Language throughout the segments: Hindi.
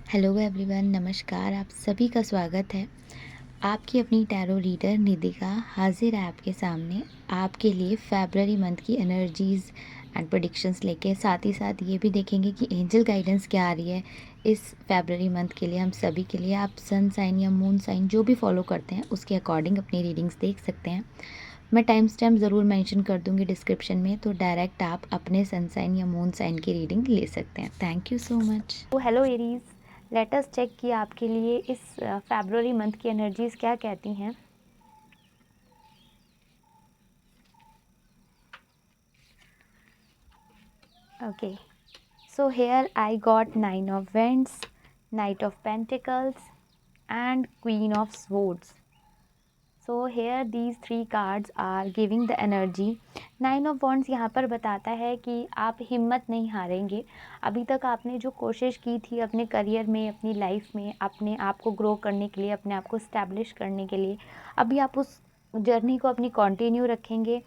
हेलो एवरीवन, नमस्कार। आप सभी का स्वागत है। आपकी अपनी टैरो रीडर निधिका हाजिर है आपके सामने आपके लिए फरवरी मंथ की एनर्जीज़ एंड प्रेडिक्शंस लेके। साथ ही साथ ये भी देखेंगे कि एंजल गाइडेंस क्या आ रही है इस फरवरी मंथ के लिए हम सभी के लिए। आप सन साइन या मून साइन जो भी फॉलो करते हैं उसके अकॉर्डिंग अपनी रीडिंग्स देख सकते हैं। मैं टाइम स्टैम्प ज़रूर मेंशन कर दूंगी डिस्क्रिप्शन में, तो डायरेक्ट आप अपने सन साइन या मून साइन की रीडिंग ले सकते हैं। Thank you so much. तो hello Aries, let us check कि आपके लिए इस फरवरी मंथ की एनर्जीज क्या कहती हैं। Okay, so here I got 9 of Wands, Knight of Pentacles and Queen of Swords. So here these 3 cards are giving the energy. 9 of Wands यहाँ पर बताता है कि आप हिम्मत नहीं हारेंगे। अभी तक आपने जो कोशिश की थी अपने करियर में, अपनी लाइफ में, अपने आप को ग्रो करने के लिए, अपने आप को स्टैब्लिश करने के लिए, अभी आप उस जर्नी को अपनी कंटिन्यू रखेंगे।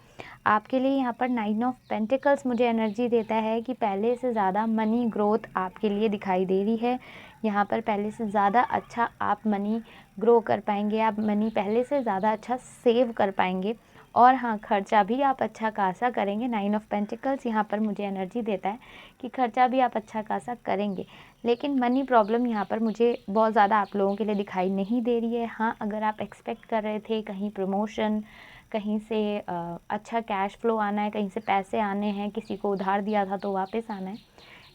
आपके लिए यहाँ पर 9 of Pentacles मुझे एनर्जी देता है कि पहले से ज़्यादा मनी ग्रोथ आपके लिए दिखाई दे रही है। यहाँ पर पहले से ज़्यादा अच्छा आप मनी ग्रो कर पाएंगे, आप मनी पहले से ज़्यादा अच्छा सेव कर पाएंगे। और हाँ, खर्चा भी आप अच्छा खासा करेंगे। 9 of Pentacles यहाँ पर मुझे एनर्जी देता है कि खर्चा भी आप अच्छा खासा करेंगे, लेकिन मनी प्रॉब्लम यहाँ पर मुझे बहुत ज़्यादा आप लोगों के लिए दिखाई नहीं दे रही है। हाँ, अगर आप एक्सपेक्ट कर रहे थे कहीं प्रमोशन, कहीं से अच्छा कैश फ्लो आना है, कहीं से पैसे आने हैं, किसी को उधार दिया था तो वापस आना है,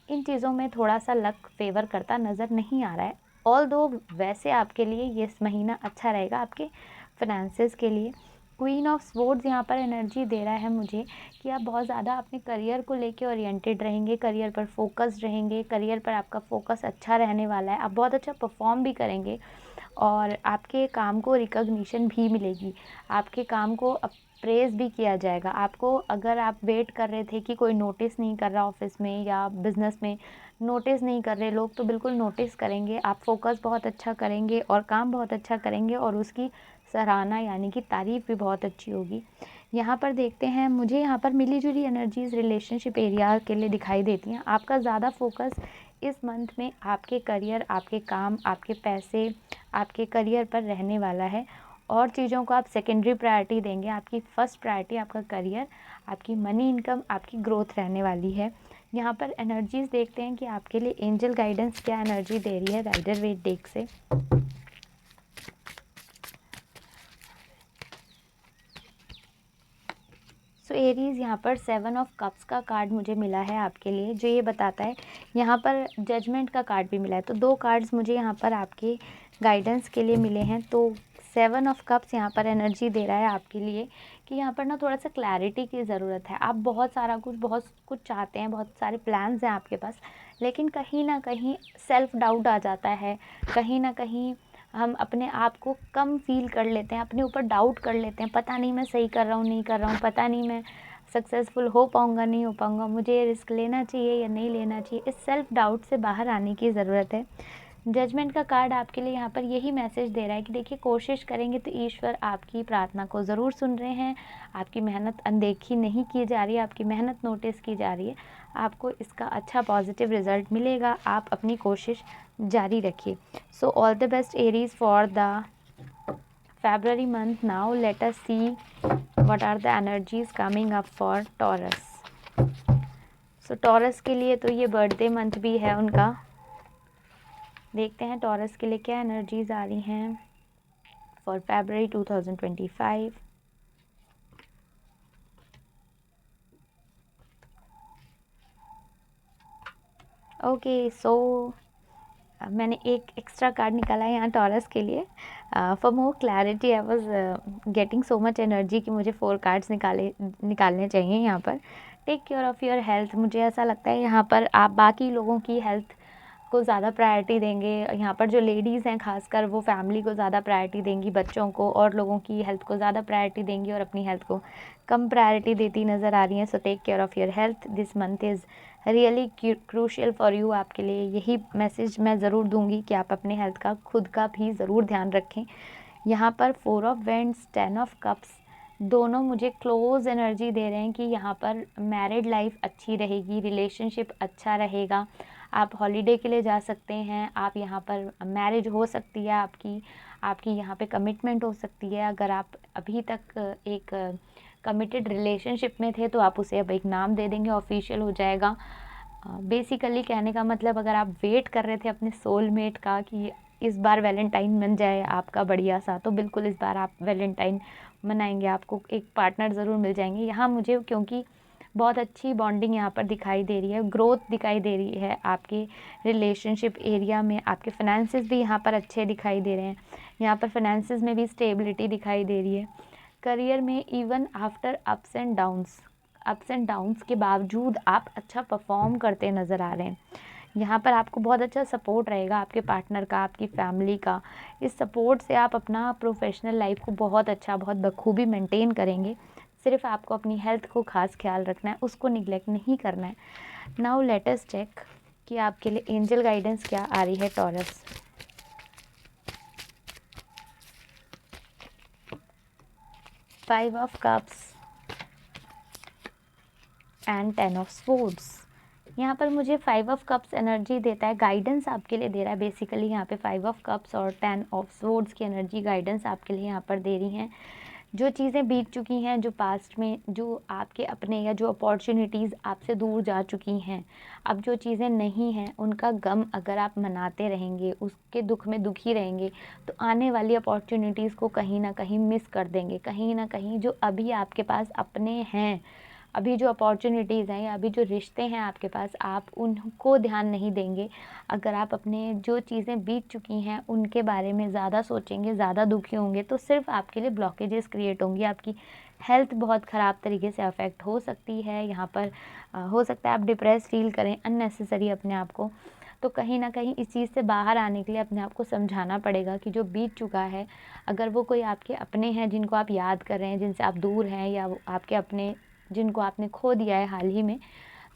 इन चीज़ों में थोड़ा सा लक फेवर करता नज़र नहीं आ रहा है। ऑल दो वैसे आपके लिए ये महीना अच्छा रहेगा आपके फाइनेंसेस के लिए। क्वीन ऑफ स्वॉर्ड्स यहाँ पर एनर्जी दे रहा है मुझे कि आप बहुत ज़्यादा अपने करियर को लेके ओरिएंटेड रहेंगे, करियर पर फोकस्ड रहेंगे, करियर पर आपका फोकस अच्छा रहने वाला है। आप बहुत अच्छा परफॉर्म भी करेंगे और आपके काम को रिकॉग्निशन भी मिलेगी, आपके काम को प्रेज़ भी किया जाएगा। आपको, अगर आप वेट कर रहे थे कि कोई नोटिस नहीं कर रहा ऑफिस में या बिज़नेस में, नोटिस नहीं कर रहे लोग, तो बिल्कुल नोटिस करेंगे। आप फोकस बहुत अच्छा करेंगे और काम बहुत अच्छा करेंगे और उसकी सराहना यानी कि तारीफ़ भी बहुत अच्छी होगी। यहाँ पर देखते हैं, मुझे यहाँ पर मिली जुली एनर्जीज़ रिलेशनशिप एरिया के लिए दिखाई देती हैं। आपका ज़्यादा फोकस इस मंथ में आपके करियर, आपके काम, आपके पैसे, आपके करियर पर रहने वाला है। और चीज़ों को आप सेकेंडरी प्रायोरिटी देंगे। आपकी फर्स्ट प्रायोरिटी आपका करियर, आपकी मनी इनकम, आपकी ग्रोथ रहने वाली है। यहाँ पर एनर्जीज़ देखते हैं कि आपके लिए एंजल गाइडेंस क्या एनर्जी दे रही है राइडर वेट डेक से। सो एरीज़, यहाँ पर 7 of Cups का कार्ड मुझे मिला है आपके लिए, जो ये बताता है, यहाँ पर जजमेंट का कार्ड भी मिला है। तो 2 कार्ड्स मुझे यहाँ पर आपके गाइडेंस के लिए मिले हैं। तो 7 of Cups यहाँ पर एनर्जी दे रहा है आपके लिए कि यहाँ पर ना थोड़ा सा क्लैरिटी की ज़रूरत है। आप बहुत कुछ चाहते हैं, बहुत सारे प्लान्स हैं आपके पास, लेकिन कहीं ना कहीं सेल्फ डाउट आ जाता है। कहीं ना कहीं हम अपने आप को कम फील कर लेते हैं, अपने ऊपर डाउट कर लेते हैं, पता नहीं मैं सही कर रहा हूँ नहीं कर रहा हूँ, पता नहीं मैं सक्सेसफुल हो पाऊँगा नहीं हो पाऊँगा, मुझे रिस्क लेना चाहिए या नहीं लेना चाहिए। इस सेल्फ डाउट से बाहर आने की ज़रूरत है। जजमेंट का कार्ड आपके लिए यहाँ पर यही मैसेज दे रहा है कि देखिए, कोशिश करेंगे तो ईश्वर आपकी प्रार्थना को ज़रूर सुन रहे हैं। आपकी मेहनत अनदेखी नहीं की जा रही है, आपकी मेहनत नोटिस की जा रही है। आपको इसका अच्छा पॉजिटिव रिजल्ट मिलेगा, आप अपनी कोशिश जारी रखिए। So all the best Aries for the February month. Now let us see what are the energies coming up for Taurus. So Taurus के लिए तो ये बर्थडे मंथ भी है उनका। देखते हैं टॉरस के लिए क्या एनर्जीज आ रही हैं फॉर February 2025। ओके, सो मैंने एक एक्स्ट्रा कार्ड निकाला है यहाँ टॉरस के लिए। For more clarity I was getting so much energy कि मुझे 4 कार्ड्स निकालने चाहिए यहाँ पर। Take care of your health. मुझे ऐसा लगता है यहाँ पर आप बाकी लोगों की हेल्थ को ज़्यादा प्रायोरिटी देंगे। यहाँ पर जो लेडीज़ हैं खासकर, वो फैमिली को ज़्यादा प्रायोरिटी देंगी, बच्चों को और लोगों की हेल्थ को ज़्यादा प्रायोरिटी देंगी और अपनी हेल्थ को कम प्रायोरिटी देती नज़र आ रही हैं। So take care of your health, this month is really crucial for you. आपके लिए यही मैसेज मैं ज़रूर दूंगी कि आप अपने हेल्थ का, खुद का भी ज़रूर ध्यान रखें। यहाँ पर 4 of Wands, 10 of Cups दोनों मुझे क्लोज एनर्जी दे रहे हैं कि यहाँ पर मैरिड लाइफ अच्छी रहेगी, रिलेशनशिप अच्छा रहेगा, आप हॉलीडे के लिए जा सकते हैं, आप यहाँ पर मैरिज हो सकती है आपकी यहाँ पे कमिटमेंट हो सकती है। अगर आप अभी तक एक कमिटेड रिलेशनशिप में थे तो आप उसे अब एक नाम दे देंगे, ऑफिशियल हो जाएगा। बेसिकली कहने का मतलब, अगर आप वेट कर रहे थे अपने सोलमेट का कि इस बार वैलेंटाइन बन जाए आपका बढ़िया सा, तो बिल्कुल इस बार आप वैलेंटाइन मनाएंगे, आपको एक पार्टनर ज़रूर मिल जाएंगे। यहाँ मुझे क्योंकि बहुत अच्छी बॉन्डिंग यहाँ पर दिखाई दे रही है, ग्रोथ दिखाई दे रही है आपके रिलेशनशिप एरिया में। आपके फाइनेंसेस भी यहाँ पर अच्छे दिखाई दे रहे हैं, यहाँ पर फाइनेंसेस में भी स्टेबिलिटी दिखाई दे रही है। करियर में even after ups and downs के बावजूद आप अच्छा परफॉर्म करते नज़र आ रहे हैं। यहाँ पर आपको बहुत अच्छा सपोर्ट रहेगा आपके पार्टनर का, आपकी फैमिली का। इस सपोर्ट से आप अपना प्रोफेशनल लाइफ को बहुत अच्छा, बहुत बखूबी मेंटेन करेंगे। सिर्फ आपको अपनी हेल्थ को खास ख्याल रखना है, उसको निगलेक्ट नहीं करना है। नाउ लेट अस चेक कि आपके लिए एंजल गाइडेंस क्या आ रही है taurus. Five of cups and 10 of swords. यहाँ पर मुझे 5 ऑफ कप्स एनर्जी देता है, गाइडेंस आपके लिए दे रहा है। बेसिकली यहाँ पे 5 ऑफ कप्स और 10 ऑफ स्वॉर्ड्स की एनर्जी गाइडेंस आपके लिए यहाँ पर दे रही हैं। जो चीज़ें बीत चुकी हैं, जो पास्ट में जो आपके अपने या जो अपॉर्चुनिटीज़ आपसे दूर जा चुकी हैं, अब जो चीज़ें नहीं हैं उनका गम अगर आप मनाते रहेंगे, उसके दुख में दुखी रहेंगे, तो आने वाली अपॉर्चुनिटीज़ को कहीं ना कहीं मिस कर देंगे। कहीं ना कहीं जो अभी आपके पास अपने हैं, अभी जो अपॉर्चुनिटीज़ हैं या अभी जो रिश्ते हैं आपके पास, आप उनको ध्यान नहीं देंगे। अगर आप अपने जो चीज़ें बीत चुकी हैं उनके बारे में ज़्यादा सोचेंगे, ज़्यादा दुखी होंगे, तो सिर्फ आपके लिए ब्लॉकेजेस क्रिएट होंगी। आपकी हेल्थ बहुत ख़राब तरीके से अफेक्ट हो सकती है। यहाँ पर हो सकता है आप डिप्रेस फील करें अननेसेसरी अपने आप को। तो कहीं ना कहीं इस चीज़ से बाहर आने के लिए अपने आप को समझाना पड़ेगा कि जो बीत चुका है, अगर वो कोई आपके अपने हैं जिनको आप याद कर रहे हैं, जिनसे आप दूर हैं, या वो आपके अपने जिनको आपने खो दिया है हाल ही में,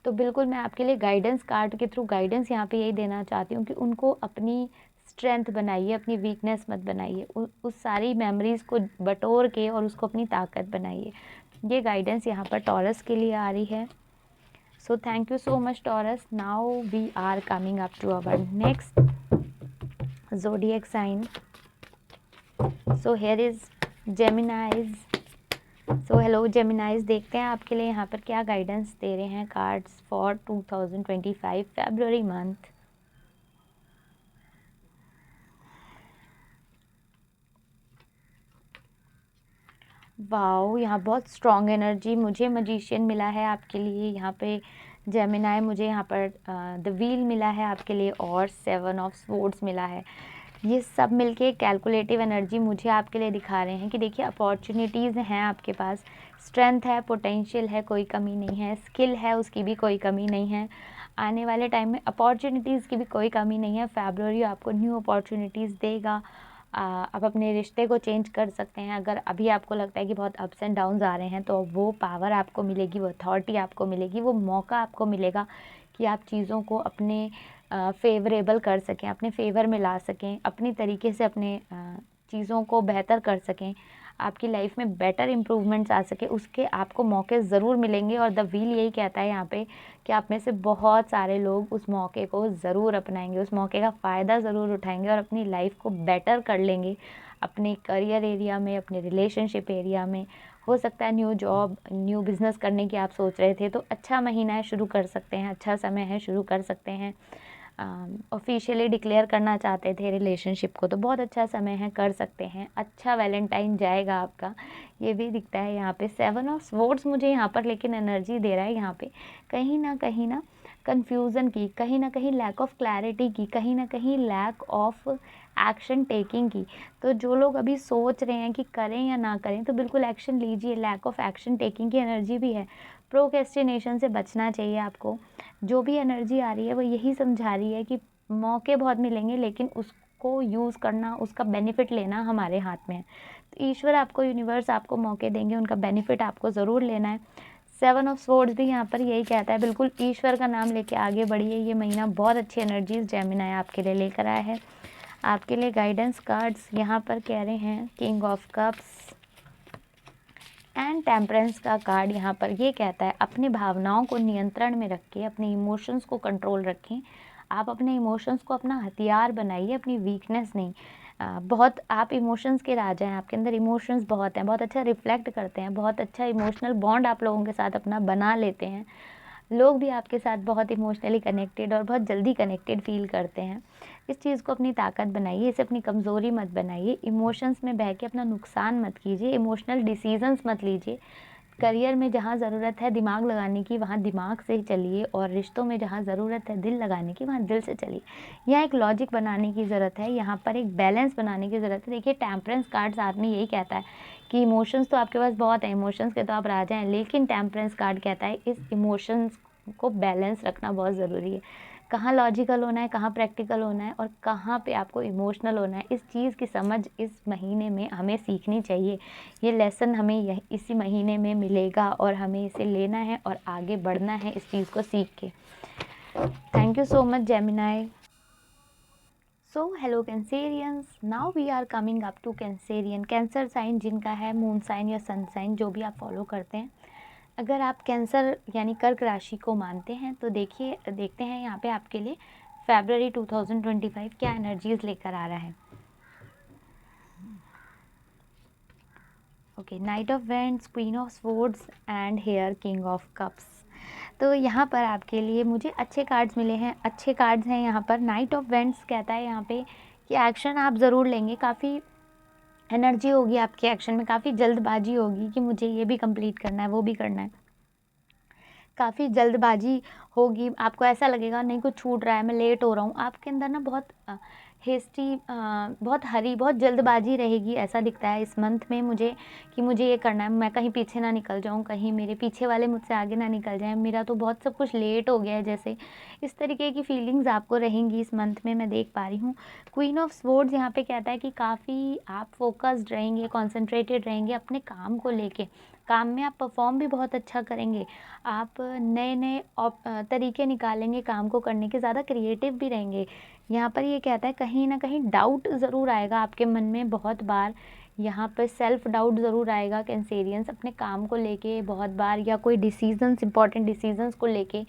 तो बिल्कुल मैं आपके लिए गाइडेंस कार्ड के थ्रू गाइडेंस यहाँ पे यही देना चाहती हूँ कि उनको अपनी स्ट्रेंथ बनाइए, अपनी वीकनेस मत बनाइए। उस सारी मेमोरीज़ को बटोर के और उसको अपनी ताकत बनाइए। ये गाइडेंस यहाँ पर टॉरस के लिए आ रही है। So thank you so much Taurus. Now we are coming up to our next zodiac sign. So here is Geminis. So hello Geminis, देखते हैं आपके लिए यहाँ पर क्या गाइडेंस दे रहे हैं cards for 2025 February month. Wow, यहाँ बहुत स्ट्रॉन्ग एनर्जी, मुझे मजिशियन मिला है आपके लिए यहाँ पे जेमिनाई। मुझे यहाँ पर द व्हील मिला है आपके लिए और 7 ऑफ स्वॉर्ड्स मिला है। ये सब मिलके कैलकुलेटिव एनर्जी मुझे आपके लिए दिखा रहे हैं कि देखिए अपॉर्चुनिटीज़ हैं आपके पास, स्ट्रेंथ है, पोटेंशियल है, कोई कमी नहीं है, स्किल है, उसकी भी कोई कमी नहीं है। आने वाले टाइम में अपॉर्चुनिटीज़ की भी कोई कमी नहीं है। फरवरी आपको न्यू अपॉर्चुनिटीज़ देगा। आप अपने रिश्ते को चेंज कर सकते हैं। अगर अभी आपको लगता है कि बहुत अप्स एंड डाउन्स आ रहे हैं, तो वो पावर आपको मिलेगी, वो अथॉरिटी आपको मिलेगी, वो मौका आपको मिलेगा कि आप चीज़ों को अपने फेवरेबल कर सकें, अपने फेवर में ला सकें, अपनी तरीके से अपने चीज़ों को बेहतर कर सकें, आपकी लाइफ में बेटर इम्प्रूवमेंट्स आ सके, उसके आपको मौके ज़रूर मिलेंगे। और द व्हील यही कहता है यहाँ पे कि आप में से बहुत सारे लोग उस मौके को ज़रूर अपनाएंगे, उस मौके का फ़ायदा ज़रूर उठाएंगे और अपनी लाइफ को बेटर कर लेंगे। अपने करियर एरिया में, अपने रिलेशनशिप एरिया में, हो सकता है न्यू जॉब, न्यू बिज़नेस करने की आप सोच रहे थे, तो अच्छा महीना है, शुरू कर सकते हैं, अच्छा समय है, शुरू कर सकते हैं। ऑफिशियली डिक्लेयर करना चाहते थे रिलेशनशिप को, तो बहुत अच्छा समय है, कर सकते हैं। अच्छा वैलेंटाइन जाएगा आपका, ये भी दिखता है यहाँ पे। 7 ऑफ स्वॉर्ड्स मुझे यहाँ पर लेकिन एनर्जी दे रहा है यहाँ पे कहीं ना कन्फ्यूज़न की, कहीं ना कहीं लैक ऑफ क्लैरिटी की, कहीं ना कहीं लैक ऑफ एक्शन टेकिंग की। तो जो लोग अभी सोच रहे हैं कि करें या ना करें, तो बिल्कुल एक्शन लीजिए। लैक ऑफ एक्शन टेकिंग की एनर्जी भी है। प्रोक्रेस्टिनेशन से बचना चाहिए आपको। जो भी एनर्जी आ रही है वो यही समझा रही है कि मौके बहुत मिलेंगे, लेकिन उसको यूज़ करना, उसका बेनिफिट लेना हमारे हाथ में है। तो ईश्वर आपको, यूनिवर्स आपको मौके देंगे, उनका बेनिफिट आपको ज़रूर लेना है। 7 ऑफ स्वॉर्ड्स भी यहाँ पर यही कहता है, बिल्कुल ईश्वर का नाम लेके आगे बढ़िए। ये महीना बहुत अच्छी एनर्जीज जेमिनी आपके लिए लेकर आया है। आपके लिए गाइडेंस कार्ड्स यहाँ पर कह रहे हैं king of cups and temperance का कार्ड यहाँ पर ये कहता है अपनी भावनाओं को नियंत्रण में रखें, अपने इमोशंस को कंट्रोल रखें, आप अपने इमोशंस को अपना हथियार बनाइए, अपनी वीकनेस नहीं। बहुत आप इमोशंस के राजा हैं, आपके अंदर इमोशंस बहुत हैं, बहुत अच्छा रिफ्लेक्ट करते हैं, बहुत अच्छा इमोशनल बॉन्ड आप लोगों के साथ अपना बना लेते हैं। लोग भी आपके साथ बहुत इमोशनली कनेक्टेड और बहुत जल्दी कनेक्टेड फ़ील करते हैं। इस चीज़ को अपनी ताकत बनाइए, इसे अपनी कमज़ोरी मत बनाइए। इमोशंस में बह के अपना नुकसान मत कीजिए, इमोशनल डिसीज़न्स मत लीजिए। करियर में जहाँ ज़रूरत है दिमाग लगाने की, वहाँ दिमाग से ही चलिए, और रिश्तों में जहाँ ज़रूरत है दिल लगाने की, वहाँ दिल से चलिए। यहाँ एक लॉजिक बनाने की ज़रूरत है, यहाँ पर एक बैलेंस बनाने की ज़रूरत है। देखिए, टेम्परेंस कार्ड साथ में यही कहता है कि इमोशंस तो आपके पास बहुत हैं, इमोशंस के तो आप राजा हैं, लेकिन टेम्परेंस कार्ड कहता है इस इमोशंस को बैलेंस रखना बहुत ज़रूरी है। कहाँ लॉजिकल होना है, कहाँ प्रैक्टिकल होना है, और कहाँ पे आपको इमोशनल होना है, इस चीज़ की समझ इस महीने में हमें सीखनी चाहिए। ये लेसन हमें इसी महीने में मिलेगा, और हमें इसे लेना है और आगे बढ़ना है इस चीज़ को सीख के। Thank you so much Gemini. So hello Cancerians, now we are coming up to Cancerian. Cancer sign जिनका है, मून साइन या सन साइन, जो भी आप फॉलो करते हैं। अगर आप कैंसर यानी कर्क राशि को मानते हैं तो देखते हैं यहाँ पे आपके लिए फरवरी 2025 क्या एनर्जीज लेकर आ रहा है। Okay, knight of wands, queen of swords and here king of cups. तो यहाँ पर आपके लिए मुझे अच्छे कार्ड्स मिले हैं, अच्छे कार्ड्स हैं यहाँ पर। नाइट ऑफ वेंट्स कहता है यहाँ पे कि एक्शन आप ज़रूर लेंगे, काफ़ी एनर्जी होगी आपके एक्शन में, काफ़ी जल्दबाजी होगी कि मुझे ये भी कंप्लीट करना है, वो भी करना है। काफ़ी जल्दबाजी होगी, आपको ऐसा लगेगा नहीं कुछ छूट रहा है, मैं लेट हो रहा हूँ। आपके अंदर ना बहुत हेस्टी, बहुत हरी, बहुत जल्दबाजी रहेगी, ऐसा दिखता है इस मंथ में मुझे कि मुझे ये करना है, मैं कहीं पीछे ना निकल जाऊँ, कहीं मेरे पीछे वाले मुझसे आगे ना निकल जाएँ, मेरा तो बहुत सब कुछ लेट हो गया है जैसे। इस तरीके की फीलिंग्स आपको रहेंगी इस मंथ में, मैं देख पा रही हूँ। क्वीन ऑफ स्वॉर्ड्स यहाँ पे कहता है कि काफ़ी आप फोकस्ड रहेंगे, कॉन्सेंट्रेटेड रहेंगे अपने काम को लेके। काम में आप परफॉर्म भी बहुत अच्छा करेंगे, आप नए-नए तरीके निकालेंगे काम को करने के, ज़्यादा क्रिएटिव भी रहेंगे। यहाँ पर ये कहता है कहीं न कहीं डाउट ज़रूर आएगा आपके मन में बहुत बार, यहाँ पर सेल्फ डाउट ज़रूर आएगा कैंसेरियंस अपने काम को लेके बहुत बार, या कोई डिसीज़न्स, इम्पॉर्टेंट डिसीज़न्स को लेके।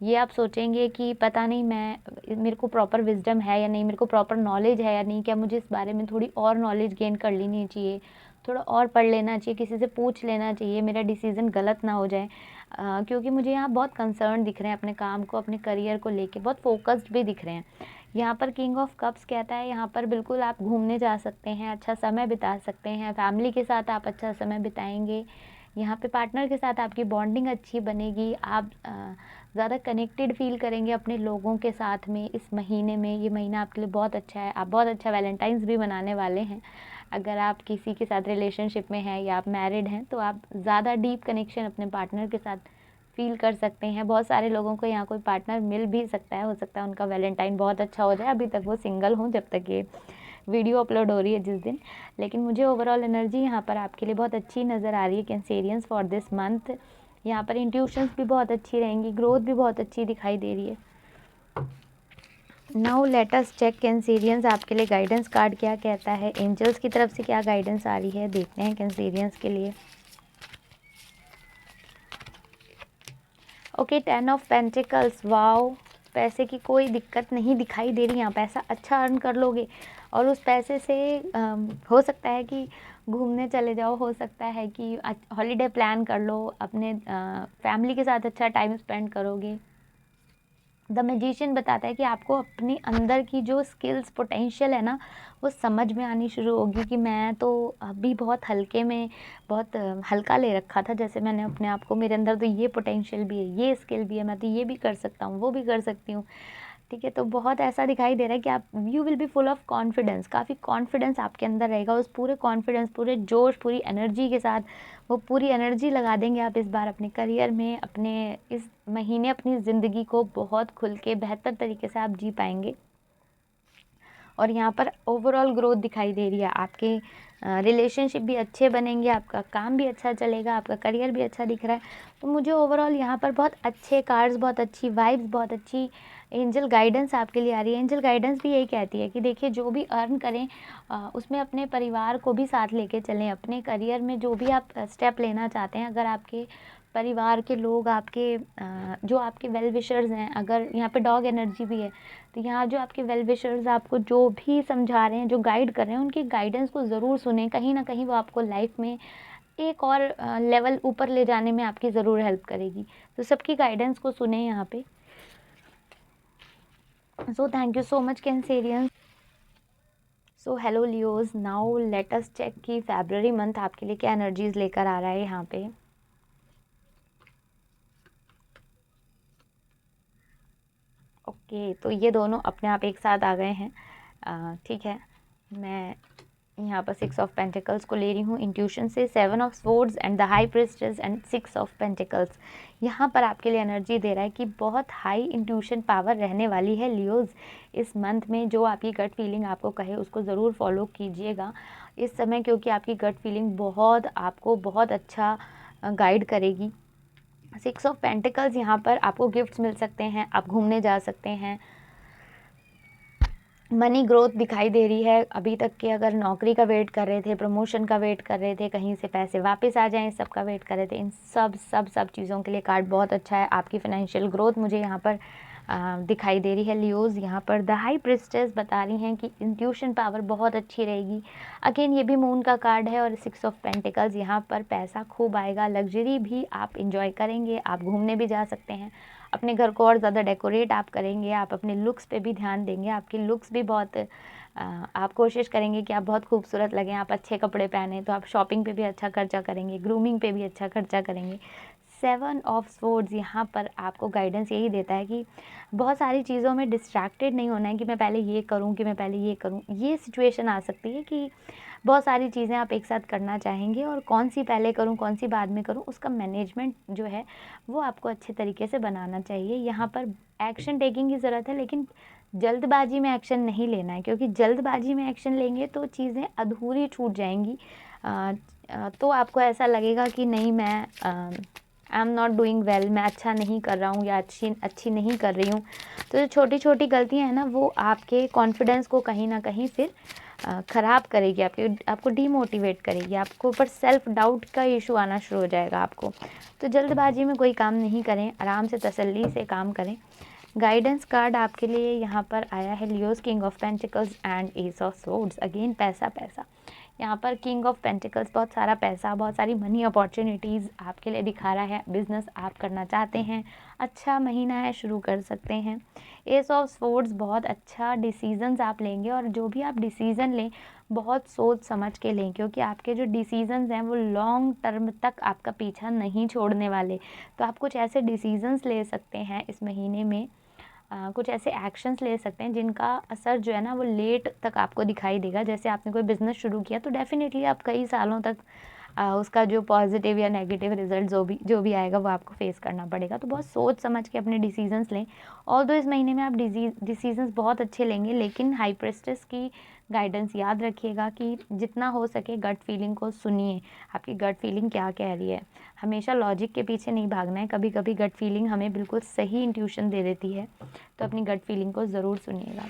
ये आप सोचेंगे कि पता नहीं मेरे को प्रॉपर विज़डम है या नहीं, मेरे को प्रॉपर नॉलेज है या नहीं, क्या मुझे इस बारे में थोड़ी और नॉलेज गेन कर लेनी चाहिए, थोड़ा और पढ़ लेना चाहिए, किसी से पूछ लेना चाहिए, मेरा डिसीज़न गलत ना हो जाए। क्योंकि मुझे यहाँ बहुत कंसर्न दिख रहे हैं अपने काम को, अपने करियर को लेके, बहुत फोकस्ड भी दिख रहे हैं। यहाँ पर किंग ऑफ कप्स कहता है यहाँ पर बिल्कुल आप घूमने जा सकते हैं, अच्छा समय बिता सकते हैं, फैमिली के साथ आप अच्छा समय बिताएंगे। यहाँ पे पार्टनर के साथ आपकी बॉन्डिंग अच्छी बनेगी, आप ज़्यादा कनेक्टेड फ़ील करेंगे अपने लोगों के साथ में इस महीने में। ये महीना आपके लिए बहुत अच्छा है, आप बहुत अच्छा वैलेंटाइन्स भी मनाने वाले हैं। अगर आप किसी के साथ रिलेशनशिप में हैं या आप मैरिड हैं तो आप ज़्यादा डीप कनेक्शन अपने पार्टनर के साथ फ़ील कर सकते हैं। बहुत सारे लोगों को यहाँ कोई पार्टनर मिल भी सकता है, हो सकता है उनका वैलेंटाइन बहुत अच्छा हो जाए, अभी तक वो सिंगल हों जब तक ये वीडियो अपलोड हो रही है जिस दिन। लेकिन मुझे ओवरऑल एनर्जी यहाँ पर आपके लिए बहुत अच्छी नज़र आ रही है कैंसेरियंस फॉर दिस मंथ। यहाँ पर इंट्यूशंस भी बहुत अच्छी रहेंगी, ग्रोथ भी बहुत अच्छी दिखाई दे रही है। Now let us check Cancerians आपके लिए गाइडेंस कार्ड क्या कहता है, एंजल्स की तरफ से क्या गाइडेंस आ रही है, देखते हैं कैंसेरियंस के लिए। ओके, 10 ऑफ पेंटिकल्स, वाओ, पैसे की कोई दिक्कत नहीं दिखाई दे रही, यहाँ पैसा अच्छा अर्न कर लोगे, और उस पैसे से हो सकता है कि घूमने चले जाओ, हो सकता है कि हॉलीडे प्लान कर लो, अपने फैमिली के साथ अच्छा टाइम स्पेंड करोगे। द मैजिशियन बताता है कि आपको अपनी अंदर की जो स्किल्स, पोटेंशियल है ना, वो समझ में आनी शुरू होगी कि मैं तो अभी बहुत हल्के में, बहुत हल्का ले रखा था, जैसे मैंने अपने आप को, मेरे अंदर तो ये पोटेंशियल भी है, ये स्किल भी है, मैं तो ये भी कर सकता हूँ, वो भी कर सकती हूँ। ठीक है, तो बहुत ऐसा दिखाई दे रहा है कि आप, you will be full of confidence, काफ़ी कॉन्फिडेंस आपके अंदर रहेगा। उस पूरे कॉन्फिडेंस, पूरे जोश, पूरी एनर्जी के साथ, वो पूरी एनर्जी लगा देंगे आप इस बार अपने करियर में, अपने इस महीने अपनी ज़िंदगी को बहुत खुल के बेहतर तरीके से आप जी पाएंगे। और यहाँ पर ओवरऑल ग्रोथ दिखाई दे रही है, आपके रिलेशनशिप भी अच्छे बनेंगे, आपका काम भी अच्छा चलेगा, आपका करियर भी अच्छा दिख रहा है। तो मुझे ओवरऑल यहाँ पर बहुत अच्छे कार्ड्स, बहुत अच्छी वाइब्स, बहुत अच्छी एंजल गाइडेंस आपके लिए आ रही है। एंजल गाइडेंस भी यही कहती है कि देखिए, जो भी अर्न करें उसमें अपने परिवार को भी साथ लेके चलें, अपने करियर में जो भी आप स्टेप लेना चाहते हैं, अगर आपके परिवार के लोग आपके जो आपके वेल विशर्स हैं, अगर यहाँ पे डॉग एनर्जी भी है, तो यहाँ जो आपके वेल विशर्स आपको जो भी समझा रहे हैं, जो गाइड कर रहे हैं, उनकी गाइडेंस को ज़रूर सुनें। कहीं न कहीं वो आपको लाइफ़ में एक और लेवल ऊपर ले जाने में आपकी ज़रूर हेल्प करेगी। तो सबकी गाइडेंस को सुनें यहाँ पे। So thank you so much Cancerians. So hello Leos, now let us check कि फ़ेब्रुअरी मंथ आपके लिए क्या एनर्जीज़ लेकर आ रहा है यहाँ पे। ओके, तो ये दोनों अपने आप एक साथ आ गए हैं। ठीक है, मैं यहाँ पर 6 ऑफ पेंटिकल्स को ले रही हूँ इंट्यूशन से, 7 of swords and the high priestess and 6 of pentacles. यहाँ पर आपके लिए एनर्जी दे रहा है कि बहुत हाई इंट्यूशन पावर रहने वाली है लियोज़ इस मंथ में। जो आपकी गट फीलिंग आपको कहे उसको ज़रूर फॉलो कीजिएगा इस समय, क्योंकि आपकी गट फीलिंग आपको बहुत अच्छा गाइड करेगी। 6 ऑफ पेंटिकल्स, यहाँ पर आपको गिफ्ट्स मिल सकते हैं, आप घूमने जा सकते हैं, मनी ग्रोथ दिखाई दे रही है। अभी तक के अगर नौकरी का वेट कर रहे थे, प्रमोशन का वेट कर रहे थे, कहीं से पैसे वापस आ जाएं, सब का वेट कर रहे थे, इन सब चीज़ों के लिए कार्ड बहुत अच्छा है। आपकी फाइनेंशियल ग्रोथ मुझे यहाँ पर दिखाई दे रही है लियोज़। यहाँ पर द हाई प्रिस्टेस बता रही हैं कि इंट्यूशन पावर बहुत अच्छी रहेगी। अगेन ये भी मून का कार्ड है, और 6 ऑफ पेंटिकल्स, यहाँ पर पैसा खूब आएगा, लग्जरी भी आप इंजॉय करेंगे, आप घूमने भी जा सकते हैं, अपने घर को और ज़्यादा डेकोरेट आप करेंगे, आप अपने लुक्स पे भी ध्यान देंगे। आपकी लुक्स भी बहुत आप कोशिश करेंगे कि आप बहुत खूबसूरत लगें, आप अच्छे कपड़े पहने, तो आप शॉपिंग पे भी अच्छा खर्चा करेंगे, ग्रूमिंग पे भी अच्छा खर्चा करेंगे। 7 ऑफ स्वॉर्ड्स यहाँ पर आपको गाइडेंस यही देता है कि बहुत सारी चीज़ों में डिस्ट्रैक्टेड नहीं होना है कि मैं पहले ये करूँ, कि मैं पहले ये करूँ। ये सिचुएशन आ सकती है कि बहुत सारी चीज़ें आप एक साथ करना चाहेंगे, और कौन सी पहले करूँ, कौन सी बाद में करूँ, उसका मैनेजमेंट जो है वो आपको अच्छे तरीके से बनाना चाहिए। यहाँ पर एक्शन टेकिंग की ज़रूरत है, लेकिन जल्दबाजी में एक्शन नहीं लेना है, क्योंकि जल्दबाजी में एक्शन लेंगे तो चीज़ें अधूरी छूट जाएंगी। तो आपको ऐसा लगेगा कि नहीं, मैं I am not doing well, मैं अच्छा नहीं कर रहा हूँ, या अच्छी नहीं कर रही हूँ। तो जो छोटी छोटी गलतियाँ हैं ना, वो आपके कॉन्फिडेंस को कहीं ना कहीं फिर ख़राब करेगी, आपको डीमोटिवेट करेगी, आपको ऊपर सेल्फ डाउट का इशू आना शुरू हो जाएगा आपको। तो जल्दबाजी में कोई काम नहीं करें, आराम से तसल्ली से काम करें। गाइडेंस कार्ड आपके लिए यहाँ पर आया है Leos, king of pentacles and ace of swords. Again पैसा, यहाँ पर किंग ऑफ पेंटिकल्स, बहुत सारा पैसा, बहुत सारी मनी अपॉर्चुनिटीज़ आपके लिए दिखा रहा है। बिजनेस आप करना चाहते हैं, अच्छा महीना है, शुरू कर सकते हैं। एस ऑफ स्वॉर्ड्स, बहुत अच्छा डिसीजंस आप लेंगे, और जो भी आप डिसीज़न लें बहुत सोच समझ के लें, क्योंकि आपके जो डिसीजंस हैं वो लॉन्ग टर्म तक आपका पीछा नहीं छोड़ने वाले। तो आप कुछ ऐसे डिसीजंस ले सकते हैं इस महीने में, कुछ ऐसे एक्शंस ले सकते हैं जिनका असर जो है ना वो लेट तक आपको दिखाई देगा। जैसे आपने कोई बिज़नेस शुरू किया तो डेफ़िनेटली आप कई सालों तक उसका जो पॉजिटिव या नेगेटिव रिजल्ट जो भी आएगा वो आपको फेस करना पड़ेगा। तो बहुत सोच समझ के अपने डिसीजंस लें। ऑल्दो इस महीने में आप डिसीजंस बहुत अच्छे लेंगे, लेकिन हाई प्रेस्टिस की गाइडेंस याद रखिएगा कि जितना हो सके गट फीलिंग को सुनिए। आपकी गट फीलिंग क्या कह रही है, हमेशा लॉजिक के पीछे नहीं भागना है। कभी कभी गट फीलिंग हमें बिल्कुल सही इंट्यूशन दे देती है, तो अपनी गट फीलिंग को ज़रूर सुनिएगा।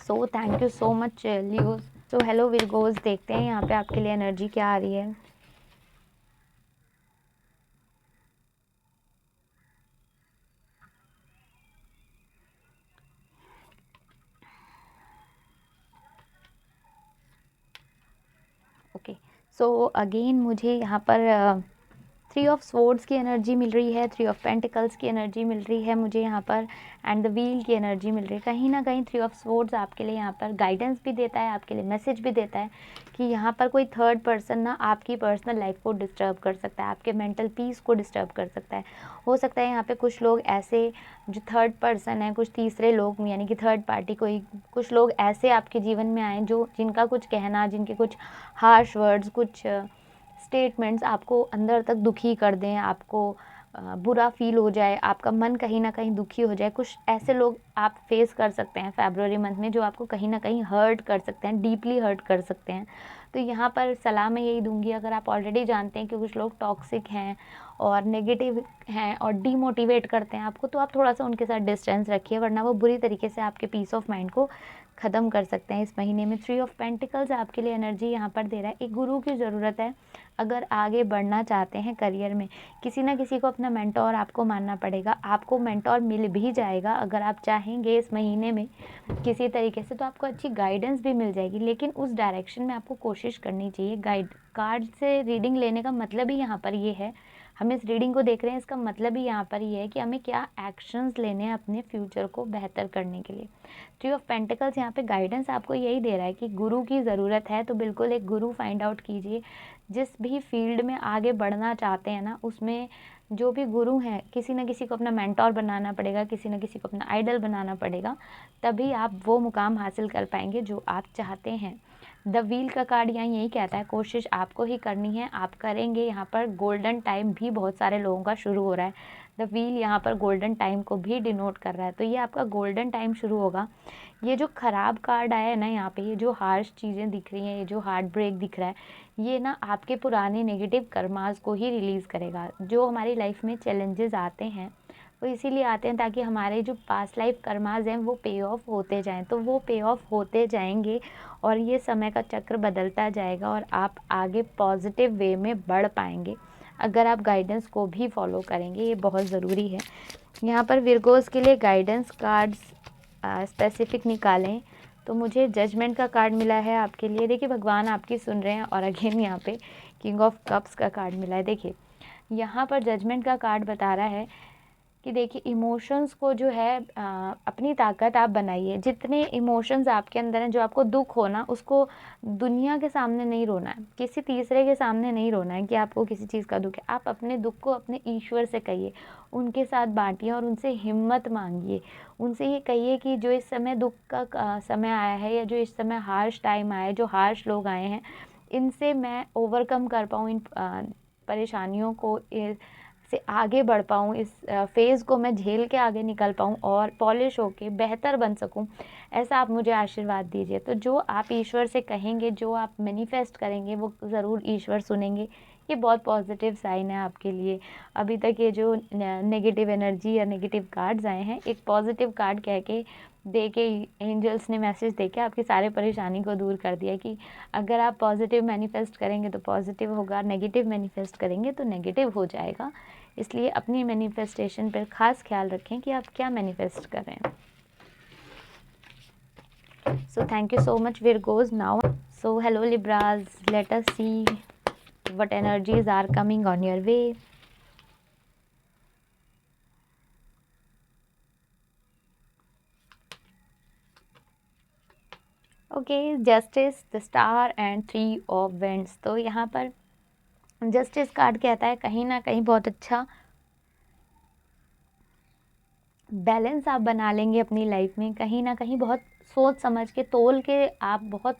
So thank you so much Leos. So hello Virgos, देखते हैं यहाँ पे आपके लिए एनर्जी क्या आ रही है। ओके, सो अगेन मुझे यहाँ पर 3 ऑफ स्वॉर्ड्स की एनर्जी मिल रही है, 3 ऑफ पेंटिकल्स की एनर्जी मिल रही है मुझे यहाँ पर, एंड द व्हील की एनर्जी मिल रही है। कहीं ना कहीं 3 ऑफ स्वॉर्ड्स आपके लिए यहाँ पर गाइडेंस भी देता है, आपके लिए मैसेज भी देता है कि यहाँ पर कोई थर्ड पर्सन ना आपकी पर्सनल लाइफ को डिस्टर्ब कर सकता है, आपके मेंटल पीस को डिस्टर्ब कर सकता है। हो सकता है यहाँ पे कुछ लोग ऐसे जो थर्ड पर्सन हैं, कुछ तीसरे लोग यानी कि थर्ड पार्टी, कुछ लोग ऐसे आपके जीवन में आए जो जिनका कुछ कहना, जिनके कुछ हार्श वर्ड्स, कुछ स्टेटमेंट्स आपको अंदर तक दुखी कर दें, आपको बुरा फील हो जाए, आपका मन कहीं ना कहीं दुखी हो जाए। कुछ ऐसे लोग आप फेस कर सकते हैं फरवरी मंथ में जो आपको कहीं ना कहीं हर्ट कर सकते हैं, डीपली हर्ट कर सकते हैं। तो यहाँ पर सलाह मैं यही दूंगी, अगर आप ऑलरेडी जानते हैं कि कुछ लोग टॉक्सिक हैं और नेगेटिव हैं और डीमोटिवेट करते हैं आपको, तो आप थोड़ा सा उनके साथ डिस्टेंस रखिए, वरना वो बुरी तरीके से आपके पीस ऑफ माइंड को ख़त्म कर सकते हैं इस महीने में। 3 ऑफ पेंटिकल्स आपके लिए एनर्जी यहाँ पर दे रहा है। एक गुरु की ज़रूरत है अगर आगे बढ़ना चाहते हैं करियर में। किसी न किसी को अपना मेंटोर आपको मानना पड़ेगा। आपको मेंटोर मिल भी जाएगा अगर आप चाहेंगे इस महीने में किसी तरीके से, तो आपको अच्छी गाइडेंस भी मिल जाएगी, लेकिन उस डायरेक्शन में आपको कोशिश करनी चाहिए। कार्ड से रीडिंग लेने का मतलब ही यहाँ पर ये है, हम इस रीडिंग को देख रहे हैं, इसका मतलब ही यहाँ पर ये है कि हमें क्या एक्शंस लेने हैं अपने फ्यूचर को बेहतर करने के लिए। 3 ऑफ पेंटिकल्स यहाँ पे गाइडेंस आपको यही दे रहा है कि गुरु की ज़रूरत है, तो बिल्कुल एक गुरु फाइंड आउट कीजिए। जिस भी फील्ड में आगे बढ़ना चाहते हैं ना, उसमें जो भी गुरु हैं, किसी न किसी को अपना मेंटोर बनाना पड़ेगा, किसी न किसी को अपना आइडल बनाना पड़ेगा, तभी आप वो मुकाम हासिल कर पाएंगे जो आप चाहते हैं। द व्हील का कार्ड यहाँ यही कहता है, कोशिश आपको ही करनी है, आप करेंगे। यहाँ पर गोल्डन टाइम भी बहुत सारे लोगों का शुरू हो रहा है। द व्हील यहाँ पर गोल्डन टाइम को भी डिनोट कर रहा है, तो ये आपका गोल्डन टाइम शुरू होगा। ये जो ख़राब कार्ड आया है ना यहाँ पे, ये जो हार्श चीज़ें दिख रही हैं, ये जो हार्ट ब्रेक दिख रहा है, ये ना आपके पुराने नेगेटिव कर्मास को ही रिलीज़ करेगा। जो हमारी लाइफ में चैलेंजेस आते हैं वो इसीलिए आते हैं ताकि हमारे जो पास्ट लाइफ कर्मास हैं वो पे ऑफ होते जाएं, तो वो पे ऑफ होते जाएंगे और ये समय का चक्र बदलता जाएगा और आप आगे पॉजिटिव वे में बढ़ पाएंगे अगर आप गाइडेंस को भी फॉलो करेंगे। ये बहुत ज़रूरी है। यहाँ पर विर्गोस के लिए गाइडेंस कार्ड्स स्पेसिफिक निकालें, तो मुझे जजमेंट का कार्ड मिला है आपके लिए। देखिए भगवान आपकी सुन रहे हैं। और अगेन यहाँ पे किंग ऑफ कप्स का कार्ड मिला है। देखिए यहाँ पर जजमेंट का कार्ड बता रहा है कि देखिए इमोशंस को जो है अपनी ताकत आप बनाइए। जितने इमोशंस आपके अंदर हैं, जो आपको दुख हो ना, उसको दुनिया के सामने नहीं रोना है, किसी तीसरे के सामने नहीं रोना है कि आपको किसी चीज़ का दुख है। आप अपने दुख को अपने ईश्वर से कहिए, उनके साथ बांटिए और उनसे हिम्मत मांगिए। उनसे ये कहिए कि जो इस समय दुख का समय आया है, या जो इस समय हार्श टाइम आया है, जो हार्श लोग आए हैं, इनसे मैं ओवरकम कर पाऊँ, इन परेशानियों को से आगे बढ़ पाऊँ, इस फेज़ को मैं झेल के आगे निकल पाऊँ और पॉलिश होके बेहतर बन सकूँ, ऐसा आप मुझे आशीर्वाद दीजिए। तो जो आप ईश्वर से कहेंगे, जो आप मैनिफेस्ट करेंगे, वो ज़रूर ईश्वर सुनेंगे। ये बहुत पॉजिटिव साइन है आपके लिए। अभी तक ये जो नेगेटिव एनर्जी या नेगेटिव कार्ड्स आए हैं, एक पॉजिटिव कार्ड कह के दे के एंजल्स ने मैसेज दे के आपकी सारी परेशानी को दूर कर दिया कि अगर आप पॉजिटिव मैनिफेस्ट करेंगे तो पॉजिटिव होगा, नेगेटिव मैनिफेस्ट करेंगे तो नेगेटिव हो जाएगा। इसलिए अपनी मैनिफेस्टेशन पर ख़ास ख्याल रखें कि आप क्या मैनिफेस्ट कर रहे हैं। So thank you so much Virgos. Now, so hello Libras, let us see what energies are coming on your way. Okay, justice, the star and 3 of vents. तो यहाँ पर जस्टिस कार्ड कहता है कहीं ना कहीं बहुत अच्छा बैलेंस आप बना लेंगे अपनी लाइफ में। कहीं ना कहीं बहुत सोच समझ के, तोल के आप बहुत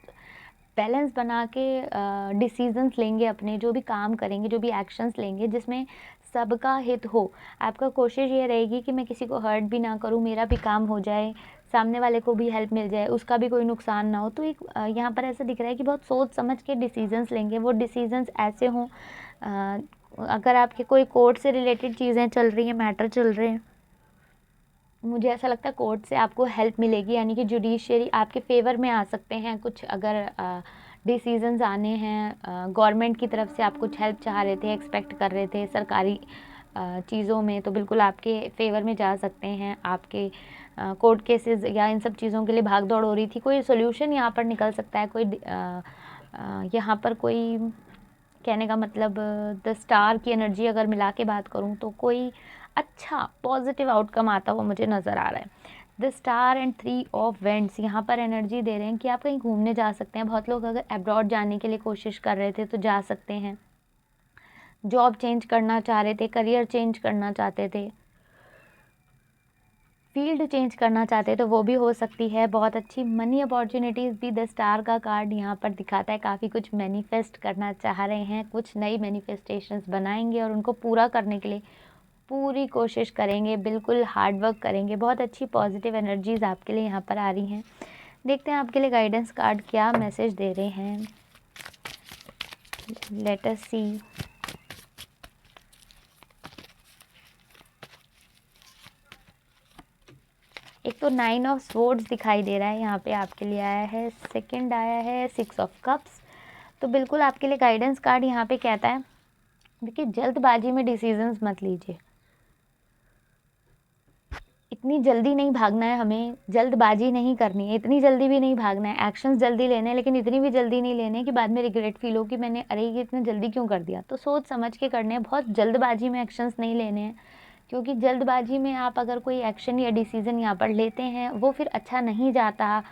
बैलेंस बना के डिसीजंस लेंगे, अपने जो भी काम करेंगे, जो भी एक्शंस लेंगे जिसमें सबका हित हो। आपका कोशिश ये रहेगी कि मैं किसी को हर्ट भी ना करूं, मेरा भी काम हो जाए, सामने वाले को भी हेल्प मिल जाए, उसका भी कोई नुकसान ना हो। तो एक यहाँ पर ऐसा दिख रहा है कि बहुत सोच समझ के डिसीजंस लेंगे। वो डिसीजंस ऐसे हों, अगर आपके कोई कोर्ट से रिलेटेड चीज़ें चल रही हैं, मैटर चल रहे हैं, मुझे ऐसा लगता है कोर्ट से आपको हेल्प मिलेगी, यानी कि जुडिशरी आपके फेवर में आ सकते हैं। कुछ अगर डिसीजंस आने हैं गवर्नमेंट की तरफ से, आप कुछ हेल्प चाह रहे थे, एक्सपेक्ट कर रहे थे सरकारी चीज़ों में, तो बिल्कुल आपके फेवर में जा सकते हैं। आपके कोर्ट केसेस या इन सब चीज़ों के लिए भाग दौड़ हो रही थी, कोई सोल्यूशन यहाँ पर निकल सकता है। कोई यहाँ पर कोई, कहने का मतलब द स्टार की एनर्जी अगर मिला के बात करूँ तो कोई अच्छा पॉजिटिव आउटकम आता हुआ मुझे नज़र आ रहा है। The star and 3 of vents यहाँ पर एनर्जी दे रहे हैं कि आप कहीं घूमने जा सकते हैं। बहुत लोग अगर अब्रॉड जाने के लिए कोशिश कर रहे थे तो जा सकते हैं। जॉब चेंज करना चाह रहे थे, करियर चेंज करना चाहते थे, फील्ड चेंज करना चाहते तो वो भी हो सकती है। बहुत अच्छी मनी अपॉर्चुनिटीज़ भी द स्टार का कार्ड यहाँ पर दिखाता है। काफ़ी कुछ मैनिफेस्ट करना चाह रहे हैं, कुछ नई मैनिफेस्टेशंस बनाएंगे और उनको पूरा करने के लिए पूरी कोशिश करेंगे, बिल्कुल हार्ड वर्क करेंगे। बहुत अच्छी पॉजिटिव एनर्जीज़ आपके लिए यहाँ पर आ रही हैं। देखते हैं आपके लिए गाइडेंस कार्ड क्या मैसेज दे रहे हैं। लेट अस सी। एक एक तो 9 ऑफ स्वॉर्ड्स दिखाई दे रहा है यहाँ पे आपके लिए आया है, सेकंड आया है 6 ऑफ कप्स। तो बिल्कुल आपके लिए गाइडेंस कार्ड यहाँ पे कहता है देखिए जल्दबाजी में डिसीजंस मत लीजिए, इतनी जल्दी नहीं भागना है, हमें जल्दबाजी नहीं करनी है, इतनी जल्दी भी नहीं भागना है, एक्शंस जल्दी लेने हैं लेकिन इतनी भी जल्दी नहीं लेने कि बाद में रिग्रेट फील हो कि मैंने अरे ये इतना जल्दी क्यों कर दिया। तो सोच समझ के करने हैं, बहुत जल्दबाजी में एक्शंस नहीं लेने हैं, क्योंकि जल्दबाजी में आप अगर कोई एक्शन या डिसीज़न यहाँ पर लेते हैं वो फिर अच्छा नहीं जाता,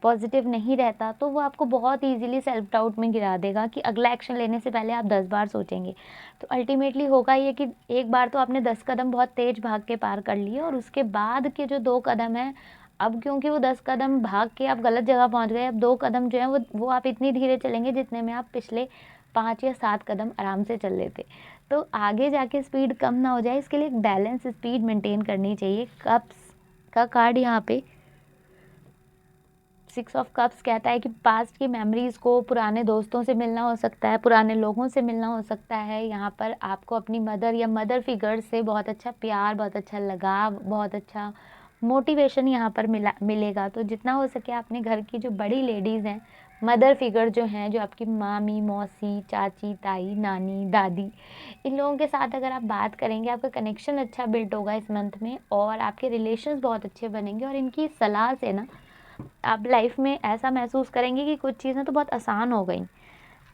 पॉजिटिव नहीं रहता, तो वो आपको बहुत ईजिली सेल्फ डाउट में गिरा देगा कि अगला एक्शन लेने से पहले आप 10 बार सोचेंगे। तो अल्टीमेटली होगा ये कि एक बार तो आपने 10 कदम बहुत तेज़ भाग के पार कर लिए और उसके बाद के जो 2 कदम हैं, अब क्योंकि वो 10 कदम भाग के आप गलत जगह पहुँच गए, अब 2 कदम जो हैं वो आप इतनी धीरे चलेंगे जितने में आप पिछले 5 या 7 कदम आराम से चल लेते। तो आगे जाके स्पीड कम ना हो जाए, इसके लिए एक बैलेंस स्पीड मेंटेन करनी चाहिए। कप्स का कार्ड यहाँ पे 6 ऑफ कप्स कहता है कि पास्ट की मेमोरीज़ को, पुराने दोस्तों से मिलना हो सकता है, पुराने लोगों से मिलना हो सकता है। यहाँ पर आपको अपनी मदर या मदर फिगर से बहुत अच्छा प्यार, बहुत अच्छा लगाव, बहुत अच्छा मोटिवेशन यहाँ पर मिलेगा। तो जितना हो सके अपने घर की जो बड़ी लेडीज़ हैं, मदर फिगर जो हैं, जो आपकी मामी, मौसी, चाची, ताई, नानी, दादी, इन लोगों के साथ अगर आप बात करेंगे, आपका कनेक्शन अच्छा बिल्ड होगा इस मंथ में और आपके रिलेशंस बहुत अच्छे बनेंगे और इनकी सलाह से ना आप लाइफ में ऐसा महसूस करेंगे कि कुछ चीज़ें तो बहुत आसान हो गई।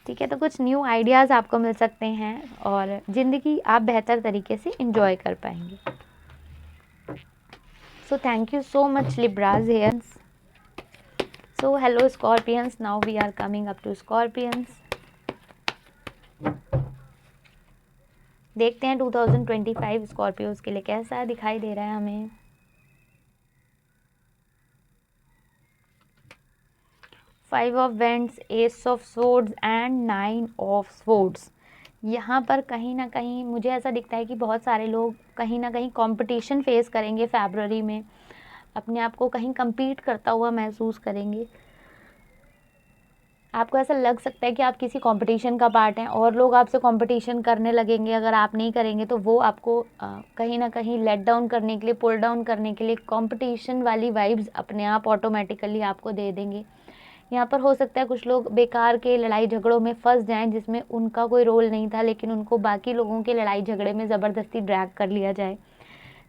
ठीक है, तो कुछ न्यू आइडियाज़ आपको मिल सकते हैं और ज़िंदगी आप बेहतर तरीके से एंजॉय कर पाएंगे। So thank you so much Libras here. So hello Scorpions, now we are coming up to Scorpions. देखते हैं 2025 स्कॉर्पियोज के लिए कैसा दिखाई दे रहा है हमें। Five of vents, S of swords and 9 of swords. यहाँ पर कहीं ना कहीं मुझे ऐसा दिखता है कि बहुत सारे लोग कहीं ना कहीं कंपटीशन फेस करेंगे फरवरी में, अपने आप को कहीं compete करता हुआ महसूस करेंगे। आपको ऐसा लग सकता है कि आप किसी कंपटीशन का पार्ट हैं और लोग आपसे कंपटीशन करने लगेंगे, अगर आप नहीं करेंगे तो वो आपको कहीं ना कहीं लेट डाउन करने के लिए, पुल डाउन करने के लिए कंपटीशन वाली वाइब्स अपने आप ऑटोमेटिकली आपको दे देंगे। यहाँ पर हो सकता है कुछ लोग बेकार के लड़ाई झगड़ों में फंस जाएं जिसमें उनका कोई रोल नहीं था, लेकिन उनको बाकी लोगों के लड़ाई झगड़े में ज़बरदस्ती ड्रैग कर लिया जाए।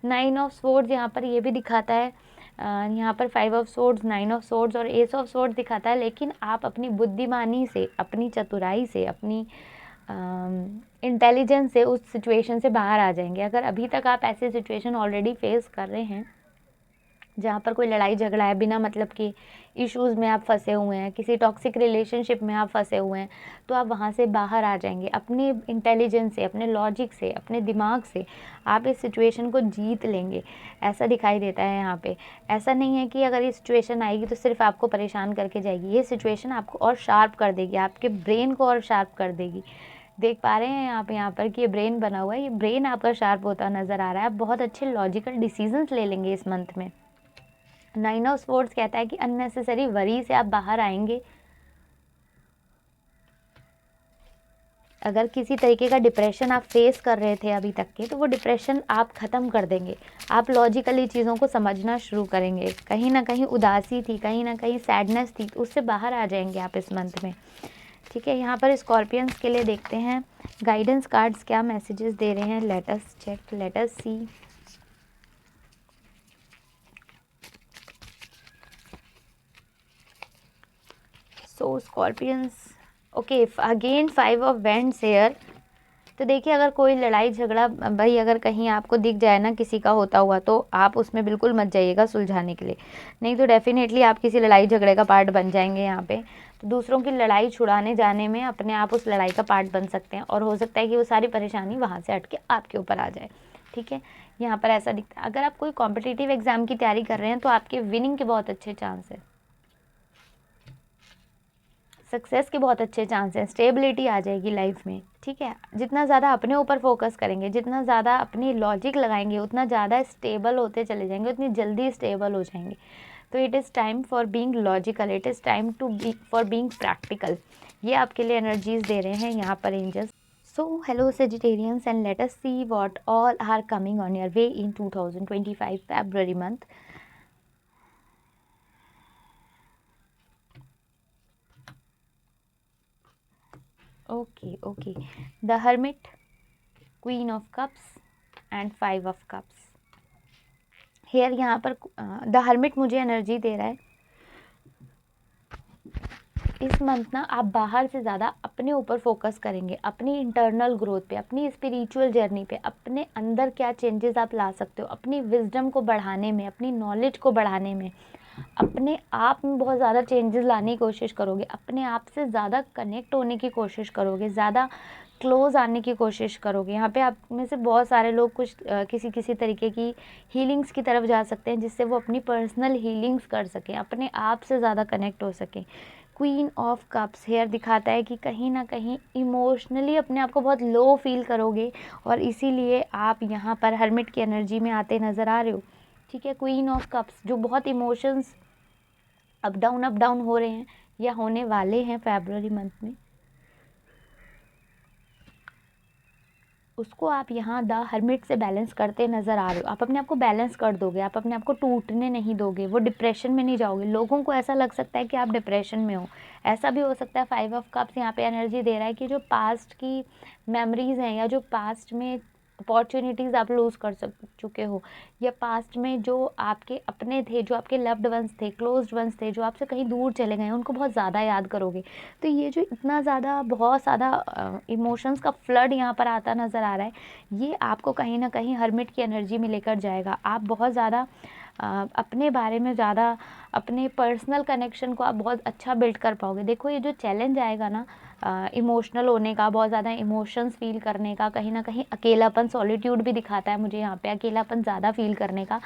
9 ऑफ स्वॉर्ड्स यहाँ पर ये भी दिखाता है, यहाँ पर 5 ऑफ स्वॉर्ड्स, 9 ऑफ स्वॉर्ड्स और एस ऑफ स्वॉर्ड्स दिखाता है, लेकिन आप अपनी बुद्धिमानी से, अपनी चतुराई से, अपनी इंटेलिजेंस से उस सिचुएशन से बाहर आ जाएंगे। अगर अभी तक आप ऐसे सिचुएशन ऑलरेडी फेस कर रहे हैं जहाँ पर कोई लड़ाई झगड़ा है, बिना मतलब के इश्यूज़ में आप फंसे हुए हैं, किसी टॉक्सिक रिलेशनशिप में आप फंसे हुए हैं, तो आप वहाँ से बाहर आ जाएंगे। अपने इंटेलिजेंस से, अपने लॉजिक से, अपने दिमाग से आप इस सिचुएशन को जीत लेंगे, ऐसा दिखाई देता है यहाँ पे। ऐसा नहीं है कि अगर ये सिचुएशन आएगी तो सिर्फ आपको परेशान करके जाएगी, ये सिचुएशन आपको और शार्प कर देगी, आपके ब्रेन को और शार्प कर देगी। देख पा रहे हैं आप यहाँ पर कि ये ब्रेन बना हुआ है, ये ब्रेन आपका शार्प होता नज़र आ रहा है। आप बहुत अच्छे लॉजिकल डिसीजंस ले लेंगे इस मंथ में। 9 ऑफ स्वॉर्ड्स कहता है कि अननेसेसरी वरी से आप बाहर आएंगे। अगर किसी तरीके का डिप्रेशन आप फेस कर रहे थे अभी तक के, तो वो डिप्रेशन आप ख़त्म कर देंगे। आप लॉजिकली चीज़ों को समझना शुरू करेंगे। कहीं ना कहीं उदासी थी, कहीं ना कहीं सैडनेस थी, तो उससे बाहर आ जाएंगे आप इस मंथ में। ठीक है, यहाँ पर स्कॉर्पियंस के लिए देखते हैं गाइडेंस कार्ड्स क्या मैसेजेस दे रहे हैं। Let us check, let us see. So scorpions, okay, again 5 of wands here. तो देखिए अगर कोई लड़ाई झगड़ा भाई अगर कहीं आपको दिख जाए ना किसी का होता हुआ, तो आप उसमें बिल्कुल मत जाइएगा सुलझाने के लिए, नहीं तो डेफिनेटली आप किसी लड़ाई झगड़े का पार्ट बन जाएंगे यहाँ पे। तो दूसरों की लड़ाई छुड़ाने जाने में अपने आप उस लड़ाई का पार्ट बन सकते हैं और हो सकता है कि वो सारी परेशानी वहाँ से हट के आपके ऊपर आ जाए। ठीक है, यहाँ पर ऐसा दिखता है। अगर आप कोई कॉम्पिटिटिव एग्जाम की तैयारी कर रहे हैं तो आपके विनिंग के बहुत अच्छे चांस है, सक्सेस के बहुत अच्छे चांस हैं, स्टेबिलिटी आ जाएगी लाइफ में। ठीक है, जितना ज़्यादा अपने ऊपर फोकस करेंगे, जितना ज़्यादा अपनी लॉजिक लगाएंगे, उतना ज़्यादा स्टेबल होते चले जाएंगे, उतनी जल्दी स्टेबल हो जाएंगे। तो it is time for being logical, it is time to be for being practical. ये आपके लिए एनर्जीज दे रहे हैं यहाँ पर angels. So hello sagittarians and let us see what all are coming on your way in 2025 February month। Okay okay, the hermit, queen of cups and 5 of cups. Here यहाँ पर द हर्मिट मुझे एनर्जी दे रहा है इस मंथ ना आप बाहर से ज़्यादा अपने ऊपर फोकस करेंगे, अपनी इंटरनल ग्रोथ पे, अपनी स्पिरिचुअल जर्नी पे, अपने अंदर क्या चेंजेस आप ला सकते हो, अपनी विजडम को बढ़ाने में, अपनी नॉलेज को बढ़ाने में, अपने आप में बहुत ज़्यादा चेंजेस लाने की कोशिश करोगे, अपने आप से ज़्यादा कनेक्ट होने की कोशिश करोगे, ज़्यादा क्लोज आने की कोशिश करोगे। यहाँ पे आप में से बहुत सारे लोग कुछ किसी किसी तरीके की हीलिंग्स की तरफ जा सकते हैं, जिससे वो अपनी पर्सनल हीलिंग्स कर सकें, अपने आप से ज़्यादा कनेक्ट हो सकें। क्वीन ऑफ कप्स हेयर दिखाता है कि कहीं ना कहीं इमोशनली अपने आप को बहुत लो फील करोगे, और इसीलिए आप यहाँ पर हर्मिट की एनर्जी में आते नज़र आ रहे हो। ठीक है, क्वीन ऑफ कप्स जो बहुत इमोशंस अप डाउन हो रहे हैं या होने वाले हैं फरवरी मंथ में, उसको आप यहाँ द हर्मिट से बैलेंस करते नज़र आ रहे हो। आप अपने आप को बैलेंस कर दोगे, आप अपने आप को टूटने नहीं दोगे, वो डिप्रेशन में नहीं जाओगे। लोगों को ऐसा लग सकता है कि आप डिप्रेशन में हो, ऐसा भी हो सकता है। 5 ऑफ कप्स यहाँ पे एनर्जी दे रहा है कि जो पास्ट की मेमोरीज हैं या जो पास्ट में अपॉर्चुनिटीज़ आप लूज़ कर चुके हो, या पास्ट में जो आपके अपने थे, जो आपके लव्ड वंस थे, क्लोज्ड वंस थे, जो आपसे कहीं दूर चले गए हैं, उनको बहुत ज़्यादा याद करोगे। तो ये जो इतना ज़्यादा बहुत ज़्यादा इमोशंस का फ्लड यहाँ पर आता नज़र आ रहा है, ये आपको कहीं ना कहीं हर्मिट की एनर्जी में लेकर जाएगा। आप बहुत ज़्यादा अपने बारे में ज़्यादा, अपने पर्सनल कनेक्शन को आप बहुत अच्छा बिल्ड कर पाओगे। देखो ये जो चैलेंज आएगा ना इमोशनल होने का, बहुत ज़्यादा इमोशंस फील करने का, कहीं ना कहीं अकेलापन, सॉलिट्यूड भी दिखाता है मुझे यहाँ पे, अकेलापन ज़्यादा फील करने का,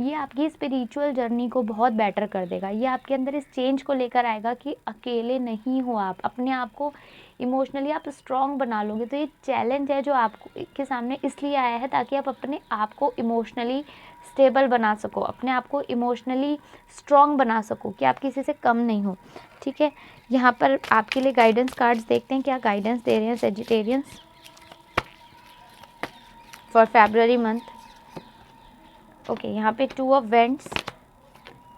ये आपकी स्पिरिचुअल जर्नी को बहुत बेटर कर देगा। ये आपके अंदर इस चेंज को लेकर आएगा कि अकेले नहीं हो आप, अपने आप को इमोशनली आप स्ट्रॉन्ग बना लोगे। तो ये चैलेंज है जो आपको के सामने इसलिए आया है ताकि आप अपने आप को इमोशनली स्टेबल बना सको, अपने आप को इमोशनली स्ट्रॉन्ग बना सको कि आप किसी से कम नहीं हो। ठीक है, यहाँ पर आपके लिए गाइडेंस कार्ड्स देखते हैं क्या गाइडेंस दे रहे हैं Sagittarians for February month. Okay, यहाँ पे 2 of vents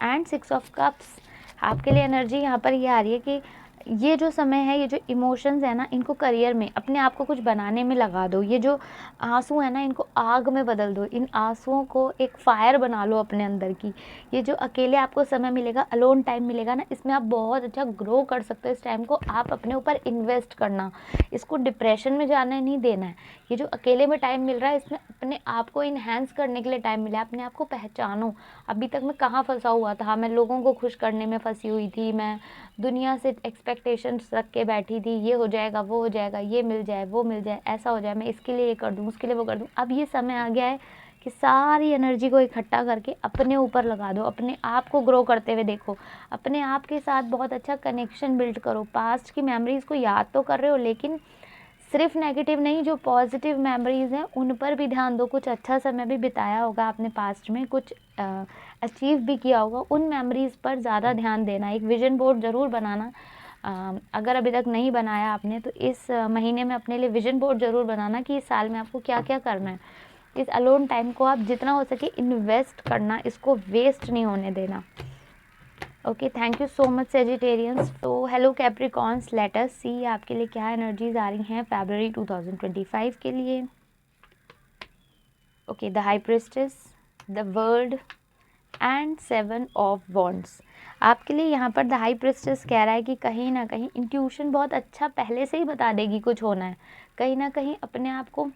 and 6 of cups. आपके लिए एनर्जी यहाँ पर ये आ रही है कि ये जो समय है, ये जो इमोशंस है ना, इनको करियर में, अपने आप को कुछ बनाने में लगा दो। ये जो आंसू है ना, इनको आग में बदल दो, इन आंसुओं को एक फायर बना लो अपने अंदर की। ये जो अकेले आपको समय मिलेगा, अलोन टाइम मिलेगा ना, इसमें आप बहुत अच्छा ग्रो कर सकते हो। इस टाइम को आप अपने ऊपर इन्वेस्ट करना, इसको डिप्रेशन में जाने नहीं देना है। ये जो अकेले में टाइम मिल रहा है, इसमें अपने आप को इन्हेंस करने के लिए टाइम मिला है। अपने आप को पहचानो, अभी तक मैं कहाँ फंसा हुआ था, मैं लोगों को खुश करने में फंसी हुई थी, मैं दुनिया से एक्सपेक्टेशंस रख के बैठी थी, ये हो जाएगा, वो हो जाएगा, ये मिल जाए, वो मिल जाए, ऐसा हो जाए, मैं इसके लिए ये कर दूँ, उसके लिए वो कर दूँ। अब ये समय आ गया है कि सारी एनर्जी को इकट्ठा करके अपने ऊपर लगा दो, अपने आप को ग्रो करते हुए देखो, अपने आप के साथ बहुत अच्छा कनेक्शन बिल्ड करो। पास्ट की मेमोरीज को याद तो कर रहे हो, लेकिन सिर्फ नेगेटिव नहीं, जो पॉजिटिव मेमोरीज हैं उन पर भी ध्यान दो। कुछ अच्छा समय भी बिताया होगा आपने पास्ट में, कुछ अचीव भी किया होगा, उन मेमोरीज पर ज़्यादा ध्यान देना। एक विजन बोर्ड ज़रूर बनाना, अगर अभी तक नहीं बनाया आपने तो इस महीने में अपने लिए विजन बोर्ड ज़रूर बनाना कि इस साल में आपको क्या क्या करना है। इस अलोन टाइम को आप जितना हो सके इन्वेस्ट करना, इसको वेस्ट नहीं होने देना। Okay, thank you so much Sagittarians. तो हेलो कैप्रिकॉन्स, लेट अस सी आपके लिए क्या एनर्जीज आ रही हैं फरवरी 2025 के लिए। Okay, the high priestess, the world and 7 of wands. आपके लिए यहाँ पर द हाई प्रिस्टेस कह रहा है कि कहीं ना कहीं इंट्यूशन बहुत अच्छा पहले से ही बता देगी कुछ होना है। कहीं ना कहीं अपने आप को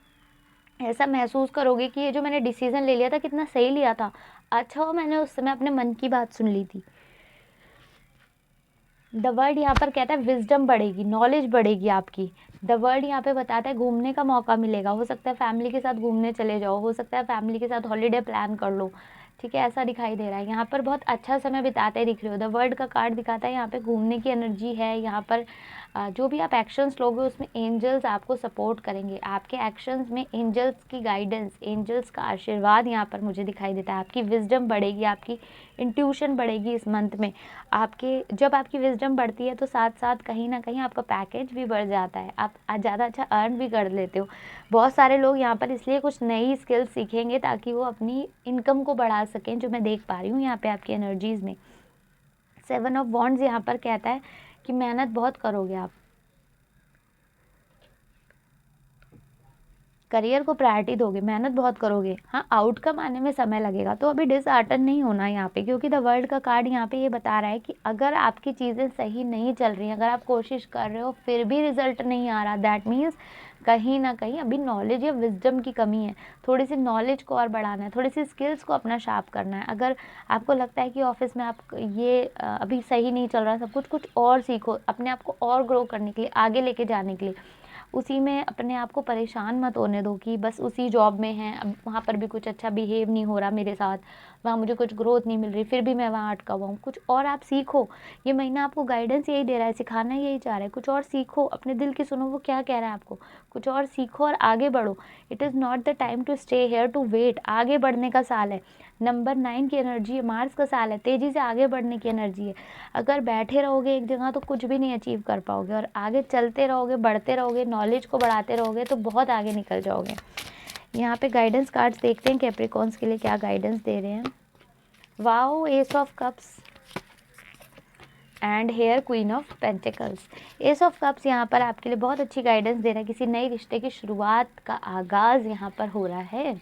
ऐसा महसूस करोगे कि ये जो मैंने डिसीजन ले लिया था कितना सही लिया था, अच्छा हो मैंने उस समय अपने मन की बात सुन ली थी। द वर्ल्ड यहाँ पर कहता है विजडम बढ़ेगी, नॉलेज बढ़ेगी आपकी। द वर्ल्ड यहाँ पे बताता है घूमने का मौका मिलेगा, हो सकता है फैमिली के साथ घूमने चले जाओ, हो सकता है फैमिली के साथ हॉलीडे प्लान कर लो। ठीक है, ऐसा दिखाई दे रहा है। यहाँ पर बहुत अच्छा समय बिताते दिख रहे हो। द वर्ल्ड का कार्ड दिखाता है यहाँ पे घूमने की एनर्जी है। यहाँ पर जो भी आप एक्शंस लोगे उसमें एंजल्स आपको सपोर्ट करेंगे। आपके एक्शंस में एंजल्स की गाइडेंस, एंजल्स का आशीर्वाद यहाँ पर मुझे दिखाई देता है। आपकी विजडम बढ़ेगी, आपकी इंट्यूशन बढ़ेगी इस मंथ में। आपके जब आपकी विजडम बढ़ती है तो साथ साथ कहीं ना कहीं आपका पैकेज भी बढ़ जाता है, आप ज़्यादा अच्छा अर्न भी कर लेते हो। बहुत सारे लोग यहाँ पर इसलिए कुछ नई स्किल्स सीखेंगे ताकि वो अपनी इनकम को बढ़ा सकें, जो मैं देख पा रही हूँ यहाँ पे आपकी एनर्जीज़ में। 7 ऑफ वॉन्ड्स यहाँ पर कहता है कि मेहनत बहुत करोगे आप। करियर को प्रायोरिटी दोगे, मेहनत बहुत करोगे, हाँ आउटकम आने में समय लगेगा। तो अभी डिसहार्टन नहीं होना यहाँ पे, क्योंकि द वर्ल्ड का कार्ड यहाँ पे ये बता रहा है कि अगर आपकी चीज़ें सही नहीं चल रही हैं, अगर आप कोशिश कर रहे हो फिर भी रिजल्ट नहीं आ रहा, दैट मीन्स कहीं ना कहीं अभी नॉलेज या विजडम की कमी है। थोड़ी सी नॉलेज को और बढ़ाना है, थोड़ी सी स्किल्स को अपना शार्प करना है। अगर आपको लगता है कि ऑफिस में आप ये अभी सही नहीं चल रहा सब कुछ, कुछ और सीखो अपने आप को और ग्रो करने के लिए, आगे लेके जाने के लिए। उसी में अपने आप को परेशान मत होने दो कि बस उसी जॉब में हैं, अब वहाँ पर भी कुछ अच्छा बिहेव नहीं हो रहा मेरे साथ, वहाँ मुझे कुछ ग्रोथ नहीं मिल रही, फिर भी मैं वहाँ अटका हुआ हूँ। कुछ और आप सीखो, ये महीना आपको गाइडेंस यही दे रहा है, सिखाना यही चाह रहा है। कुछ और सीखो, अपने दिल की सुनो वो क्या कह रहा है आपको, कुछ और सीखो और आगे बढ़ो। It is not the time to stay here to wait, आगे बढ़ने का साल है। नंबर 9 की एनर्जी है, मार्स का साल है, तेज़ी से आगे बढ़ने की एनर्जी है। अगर बैठे रहोगे एक जगह तो कुछ भी नहीं अचीव कर पाओगे, और आगे चलते रहोगे, बढ़ते रहोगे, नॉलेज को बढ़ाते रहोगे तो बहुत आगे निकल जाओगे। यहाँ पे गाइडेंस कार्ड्स देखते हैं कैप्रिकॉन्स के लिए क्या गाइडेंस दे रहे हैं। Wow, ace of cups and here queen of pentacles. Ace of cups यहाँ पर आपके लिए बहुत अच्छी गाइडेंस दे रहा है, किसी नए रिश्ते की शुरुआत का आगाज़ यहाँ पर हो रहा है।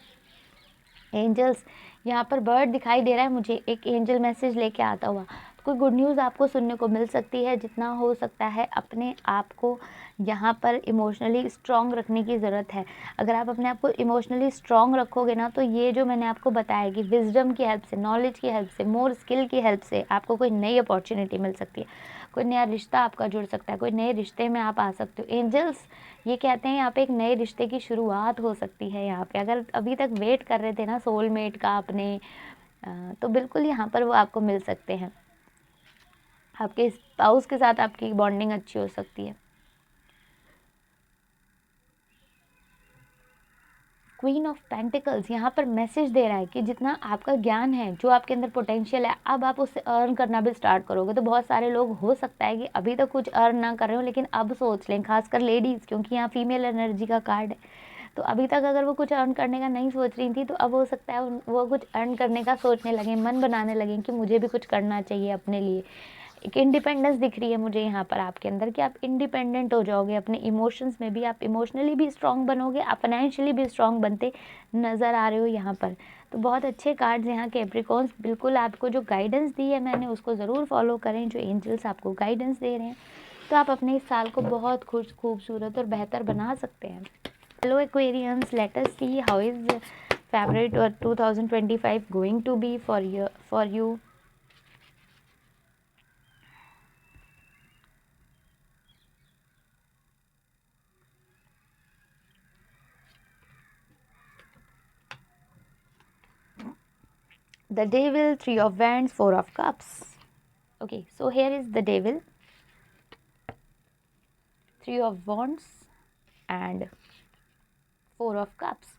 एंजल्स, यहाँ पर बर्ड दिखाई दे रहा है मुझे, एक एंजल मैसेज लेके आता हुआ। कोई गुड न्यूज़ आपको सुनने को मिल सकती है। जितना हो सकता है अपने आप को यहाँ पर इमोशनली स्ट्रॉन्ग रखने की ज़रूरत है। अगर आप अपने आप को इमोशनली स्ट्रॉन्ग रखोगे ना, तो ये जो मैंने आपको बताया कि विजडम की हेल्प से, नॉलेज की हेल्प से, मोर स्किल की हेल्प से आपको कोई नई अपॉर्चुनिटी मिल सकती है, कोई नया रिश्ता आपका जुड़ सकता है, कोई नए रिश्ते में आप आ सकते हो। एंजल्स ये कहते हैं यहाँ पे एक नए रिश्ते की शुरुआत हो सकती है। यहाँ पे अगर अभी तक वेट कर रहे थे ना सोलमेट का अपने, तो बिल्कुल यहाँ पर वो आपको मिल सकते हैं। आपके स्पाउस के साथ आपकी बॉन्डिंग अच्छी हो सकती है। क्वीन ऑफ पेंटिकल्स यहाँ पर मैसेज दे रहा है कि जितना आपका ज्ञान है, जो आपके अंदर पोटेंशियल है, अब आप उससे अर्न करना भी स्टार्ट करोगे। तो बहुत सारे लोग हो सकता है कि अभी तक कुछ अर्न ना कर रहे हो, लेकिन अब सोच लें, खासकर लेडीज़, क्योंकि यहाँ फीमेल एनर्जी का कार्ड है। तो अभी तक अगर वो कुछ अर्न करने का नहीं सोच रही थी, तो अब हो सकता है वो कुछ अर्न करने का सोचने लगें, मन बनाने लगें कि मुझे भी कुछ करना चाहिए अपने लिए। एक इंडिपेंडेंस दिख रही है मुझे यहाँ पर आपके अंदर, कि आप इंडिपेंडेंट हो जाओगे अपने इमोशंस में भी, आप इमोशनली भी स्ट्रांग बनोगे, आप फाइनेंशियली भी स्ट्रांग बनते नज़र आ रहे हो यहाँ पर। तो बहुत अच्छे कार्ड्स यहाँ कैप्रिकॉन्स, बिल्कुल आपको जो गाइडेंस दी है मैंने उसको ज़रूर फॉलो करें, जो एंजल्स आपको गाइडेंस दे रहे हैं, तो आप अपने इस साल को बहुत खूबसूरत और बेहतर बना सकते हैं। Hello Aquarians, late us see how is February 2025 going to be for you. The Devil, 3 of Wands, 4 of Cups. Okay, so here is the Devil, 3 of Wands and 4 of Cups.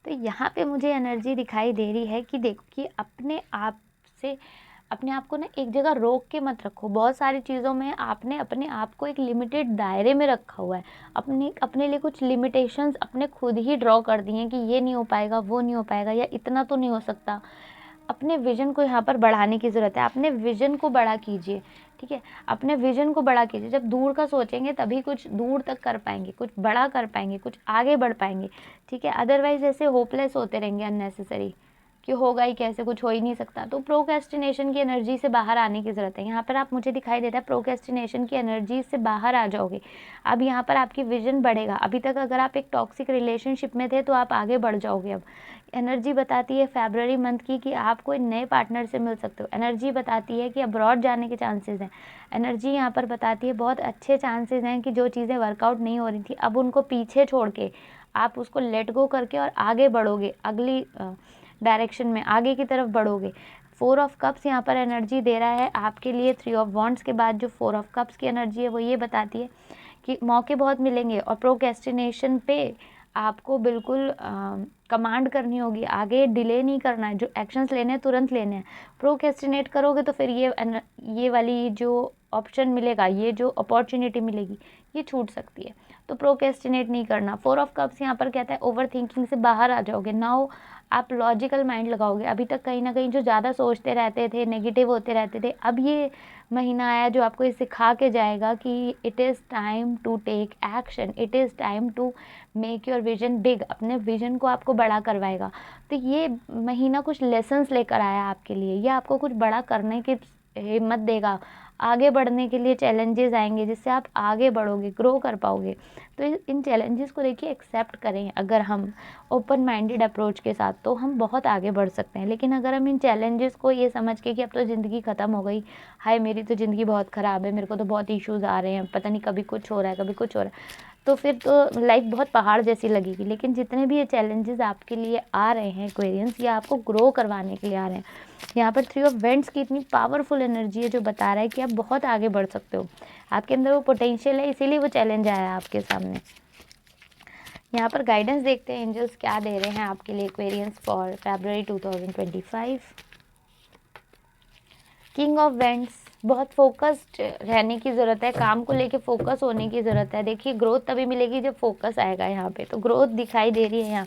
तो यहाँ पे मुझे एनर्जी दिखाई दे रही है कि देखो कि अपने आप से, अपने आप को ना एक जगह रोक के मत रखो। बहुत सारी चीज़ों में आपने अपने आप को एक लिमिटेड दायरे में रखा हुआ है, अपने लिए कुछ लिमिटेशंस अपने खुद ही ड्रॉ कर दिए हैं कि ये नहीं हो पाएगा, वो नहीं हो पाएगा, या इतना तो नहीं हो सकता। अपने विज़न को यहाँ पर बढ़ाने की ज़रूरत है। अपने विज़न को बड़ा कीजिए, ठीक है? अपने विज़न को बड़ा कीजिए। जब दूर का सोचेंगे तभी कुछ दूर तक कर पाएंगे, कुछ बड़ा कर पाएंगे, कुछ आगे बढ़ पाएंगे, ठीक है? अदरवाइज़ ऐसे होपलेस होते रहेंगे अननेसेसरी, कि होगा ही कैसे, कुछ हो ही नहीं सकता। तो प्रोक्रेस्टिनेशन की एनर्जी से बाहर आने की ज़रूरत है। यहाँ पर आप, मुझे दिखाई देता है प्रोक्रेस्टिनेशन की एनर्जी से बाहर आ जाओगे। अब यहाँ पर आपकी विज़न बढ़ेगा। अभी तक अगर आप एक टॉक्सिक रिलेशनशिप में थे तो आप आगे बढ़ जाओगे। अब एनर्जी बताती है फरवरी मंथ की कि आप कोई नए पार्टनर से मिल सकते हो। एनर्जी बताती है कि अब्रॉड जाने के चांसेस हैं। एनर्जी यहाँ पर बताती है बहुत अच्छे चांसेस हैं कि जो चीज़ें वर्कआउट नहीं हो रही थी, अब उनको पीछे छोड़ के आप उसको लेट गो करके और आगे बढ़ोगे, अगली डायरेक्शन में आगे की तरफ बढ़ोगे। 4 ऑफ कप्स यहाँ पर एनर्जी दे रहा है आपके लिए। 3 ऑफ वॉन्ड्स के बाद जो 4 ऑफ कप्स की एनर्जी है वो ये बताती है कि मौके बहुत मिलेंगे और प्रोक्रेस्टिनेशन पे आपको बिल्कुल कमांड करनी होगी। आगे डिले नहीं करना है, जो एक्शंस लेने हैं तुरंत लेने हैं। प्रोक्रेस्टिनेट करोगे तो फिर ये वाली जो ऑप्शन मिलेगा, ये जो अपॉर्चुनिटी मिलेगी, ये छूट सकती है। तो प्रोक्रेस्टिनेट नहीं करना। 4 ऑफ कप्स यहाँ पर कहता है ओवर थिंकिंग से बाहर आ जाओगे। नाउ आप लॉजिकल माइंड लगाओगे। अभी तक कहीं ना कहीं जो ज़्यादा सोचते रहते थे, नेगेटिव होते रहते थे, अब ये महीना आया जो आपको ये सिखा के जाएगा कि it is time to take action, it is time to make your vision big. अपने विजन को आपको बड़ा करवाएगा। तो ये महीना कुछ लेसन्स लेकर आया आपके लिए, ये आपको कुछ बड़ा करने की हिम्मत देगा। आगे बढ़ने के लिए चैलेंजेस आएंगे जिससे आप आगे बढ़ोगे, ग्रो कर पाओगे। तो इन चैलेंजेस को देखिए एक्सेप्ट करें। अगर हम ओपन माइंडेड अप्रोच के साथ तो हम बहुत आगे बढ़ सकते हैं। लेकिन अगर हम इन चैलेंजेस को ये समझ के कि अब तो ज़िंदगी ख़त्म हो गई, हाय मेरी तो ज़िंदगी बहुत ख़राब है, मेरे को तो बहुत इश्यूज़ आ रहे हैं, पता नहीं कभी कुछ हो रहा है, कभी कुछ हो रहा है, तो फिर तो लाइफ बहुत पहाड़ जैसी लगेगी। लेकिन जितने भी ये चैलेंजेस आपके लिए आ रहे हैं एक्वेरियंस, ये आपको ग्रो करवाने के लिए आ रहे हैं। यहाँ पर 3 ऑफ वेंट्स की इतनी पावरफुल एनर्जी है जो बता रहा है कि आप बहुत आगे बढ़ सकते हो। आपके अंदर वो पोटेंशियल है, इसीलिए वो चैलेंज आया है आपके सामने। यहाँ पर गाइडेंस देखते हैं एंजल्स क्या दे रहे हैं आपके लिए Aquarians for February 2025। King of vents, बहुत फोकस्ड रहने की ज़रूरत है, काम को लेके फोकस होने की ज़रूरत है। देखिए ग्रोथ तभी मिलेगी जब फोकस आएगा। यहाँ पे तो ग्रोथ दिखाई दे रही है। यहाँ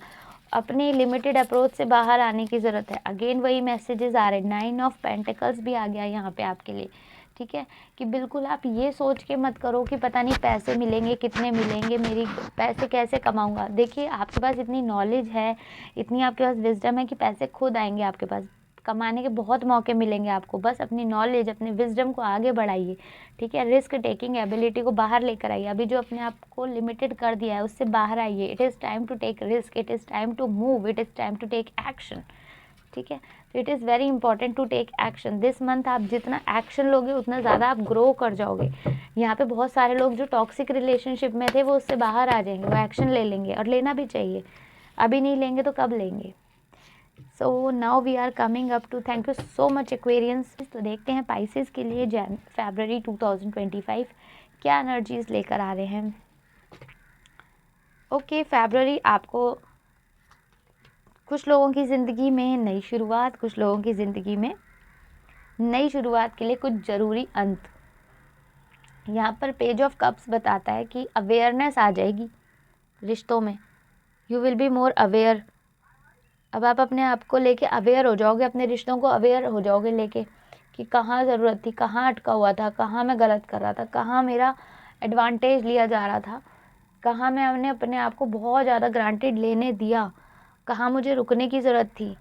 अपने लिमिटेड अप्रोच से बाहर आने की ज़रूरत है। अगेन वही मैसेजेस आ रहे हैं। 9 ऑफ पेंटिकल्स भी आ गया यहाँ पे आपके लिए, ठीक है, कि बिल्कुल आप ये सोच के मत करो कि पता नहीं पैसे मिलेंगे, कितने मिलेंगे, मेरी पैसे कैसे कमाऊंगा। देखिए आपके पास इतनी नॉलेज है, इतनी आपके पास विजडम है कि पैसे खुद आएंगे आपके पास। कमाने के बहुत मौके मिलेंगे आपको। बस अपनी नॉलेज, अपने विजडम को आगे बढ़ाइए, ठीक है। रिस्क टेकिंग एबिलिटी को बाहर लेकर आइए। अभी जो अपने आप को लिमिटेड कर दिया है उससे बाहर आइए। It is time to take risk, it is time to move, it is time to take action, ठीक है। तो it is very important to take action this month. आप जितना एक्शन लोगे उतना ज़्यादा आप ग्रो कर जाओगे। यहाँ पे बहुत सारे लोग जो टॉक्सिक रिलेशनशिप में थे वो उससे बाहर आ जाएंगे, वो एक्शन ले लेंगे, और लेना भी चाहिए। अभी नहीं लेंगे तो कब लेंगे। So now we are coming up to, thank you so much aquarians. तो देखते हैं पाइसेस के लिए फरवरी 2025 क्या एनर्जीज लेकर आ रहे हैं। ओके, फरवरी आपको कुछ लोगों की ज़िंदगी में नई शुरुआत, कुछ लोगों की ज़िंदगी में नई शुरुआत के लिए कुछ ज़रूरी अंत। यहाँ पर पेज ऑफ कप्स बताता है कि अवेयरनेस आ जाएगी रिश्तों में। You will be more aware. अब आप अपने आप को लेके अवेयर हो जाओगे, अपने रिश्तों को अवेयर हो जाओगे लेके, कि कहाँ ज़रूरत थी, कहाँ अटका हुआ था, कहाँ मैं गलत कर रहा था, कहाँ मेरा एडवांटेज लिया जा रहा था, कहाँ मैंने अपने आप को बहुत ज़्यादा ग्रांटेड लेने दिया, कहाँ मुझे रुकने की ज़रूरत थी,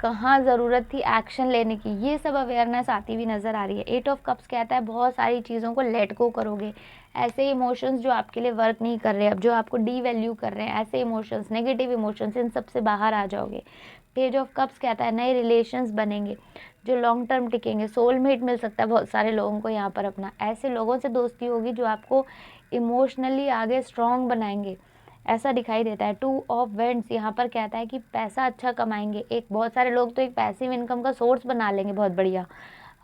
कहाँ ज़रूरत थी एक्शन लेने की। ये सब अवेयरनेस आती हुई नज़र आ रही है। 8 ऑफ कप्स कहता है बहुत सारी चीज़ों को लेट गो करोगे। ऐसे इमोशंस जो आपके लिए वर्क नहीं कर रहे, अब जो आपको डी वैल्यू कर रहे हैं, ऐसे इमोशंस, नेगेटिव इमोशंस, इन सब से बाहर आ जाओगे। पेज ऑफ कप्स कहता है नए रिलेशंस बनेंगे जो लॉन्ग टर्म टिकेंगे। सोलमेट मिल सकता है बहुत सारे लोगों को यहाँ पर अपना। ऐसे लोगों से दोस्ती होगी जो आपको इमोशनली आगे स्ट्रॉन्ग बनाएंगे, ऐसा दिखाई देता है। 2 ऑफ वेंट्स यहाँ पर कहता है कि पैसा अच्छा कमाएंगे। एक बहुत सारे लोग तो एक पैसिव इनकम का सोर्स बना लेंगे बहुत बढ़िया।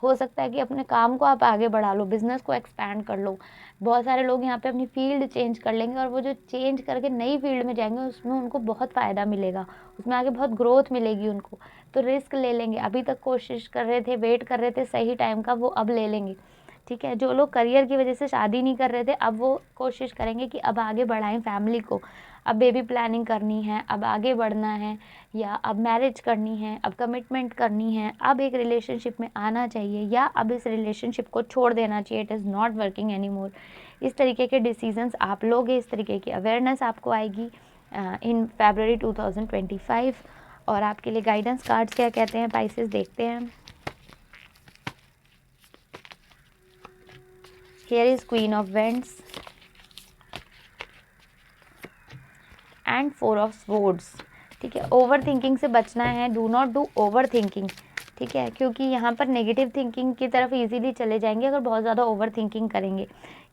हो सकता है कि अपने काम को आप आगे बढ़ा लो, बिजनेस को एक्सपैंड कर लो। बहुत सारे लोग यहाँ पे अपनी फील्ड चेंज कर लेंगे, और वो जो चेंज करके नई फील्ड में जाएंगे उसमें उनको बहुत फ़ायदा मिलेगा, उसमें आगे बहुत ग्रोथ मिलेगी उनको। तो रिस्क ले लेंगे। अभी तक कोशिश कर रहे थे, वेट कर रहे थे सही टाइम का, वो अब ले लेंगे, ठीक है। जो लोग करियर की वजह से शादी नहीं कर रहे थे, अब वो कोशिश करेंगे कि अब आगे बढ़ाएं फैमिली को। अब बेबी प्लानिंग करनी है, अब आगे बढ़ना है, या अब मैरिज करनी है, अब कमिटमेंट करनी है, अब एक रिलेशनशिप में आना चाहिए, या अब इस रिलेशनशिप को छोड़ देना चाहिए, it is not working any more. इस तरीके के डिसीजंस आप लोगे, इस तरीके की अवेयरनेस आपको आएगी इन फरवरी 2025। और आपके लिए गाइडेंस कार्ड्स क्या कहते हैं पाइसेस, देखते हैं। Here is queen of vents and 4 of swords, ठीक है। ओवर थिंकिंग से बचना है, do not do over thinking, ठीक है, क्योंकि यहाँ पर नेगेटिव थिंकिंग की तरफ इजीली चले जाएंगे अगर बहुत ज़्यादा ओवर थिंकिंग करेंगे।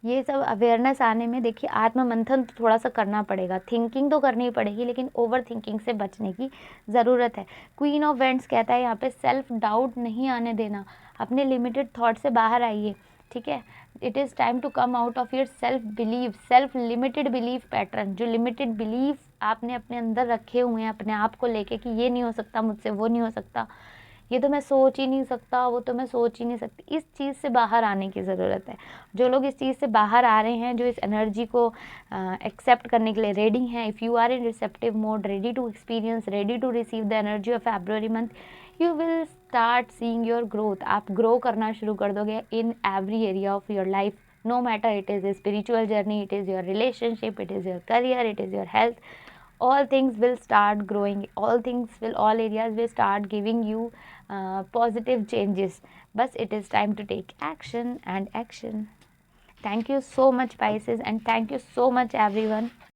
ये सब अवेयरनेस आने में देखिए आत्म मंथन तो थोड़ा सा करना पड़ेगा, थिंकिंग तो करनी पड़ेगी, लेकिन ओवर थिंकिंग से बचने की ज़रूरत है। क्वीन ऑफ वेंट्स कहता है यहाँ पे सेल्फ डाउट नहीं आने देना, अपने लिमिटेड थॉट से बाहर आइए, ठीक है। It is time to come out of your self believe, self limited belief pattern. जो लिमिटेड बिलीफ आपने अपने अंदर रखे हुए हैं अपने आप को लेके कि ये नहीं हो सकता मुझसे, वो नहीं हो सकता, ये तो मैं सोच ही नहीं सकता, वो तो मैं सोच ही नहीं सकती। इस चीज़ से बाहर आने की ज़रूरत है। जो लोग इस चीज़ से बाहर आ रहे हैं, जो इस एनर्जी को एक्सेप्ट करने के लिए रेडी हैं, if you are in receptive mode, ready to experience, ready to receive the energy of February month, you will start seeing your growth. आप ग्रो करना शुरू कर दोगे in every area of your life, no matter it is a spiritual journey, it is your relationship, it is your career, it is your health. All things will start growing, all areas will start giving you positive changes. But it is time to take action and action. Thank you so much, Pisces, and thank you so much everyone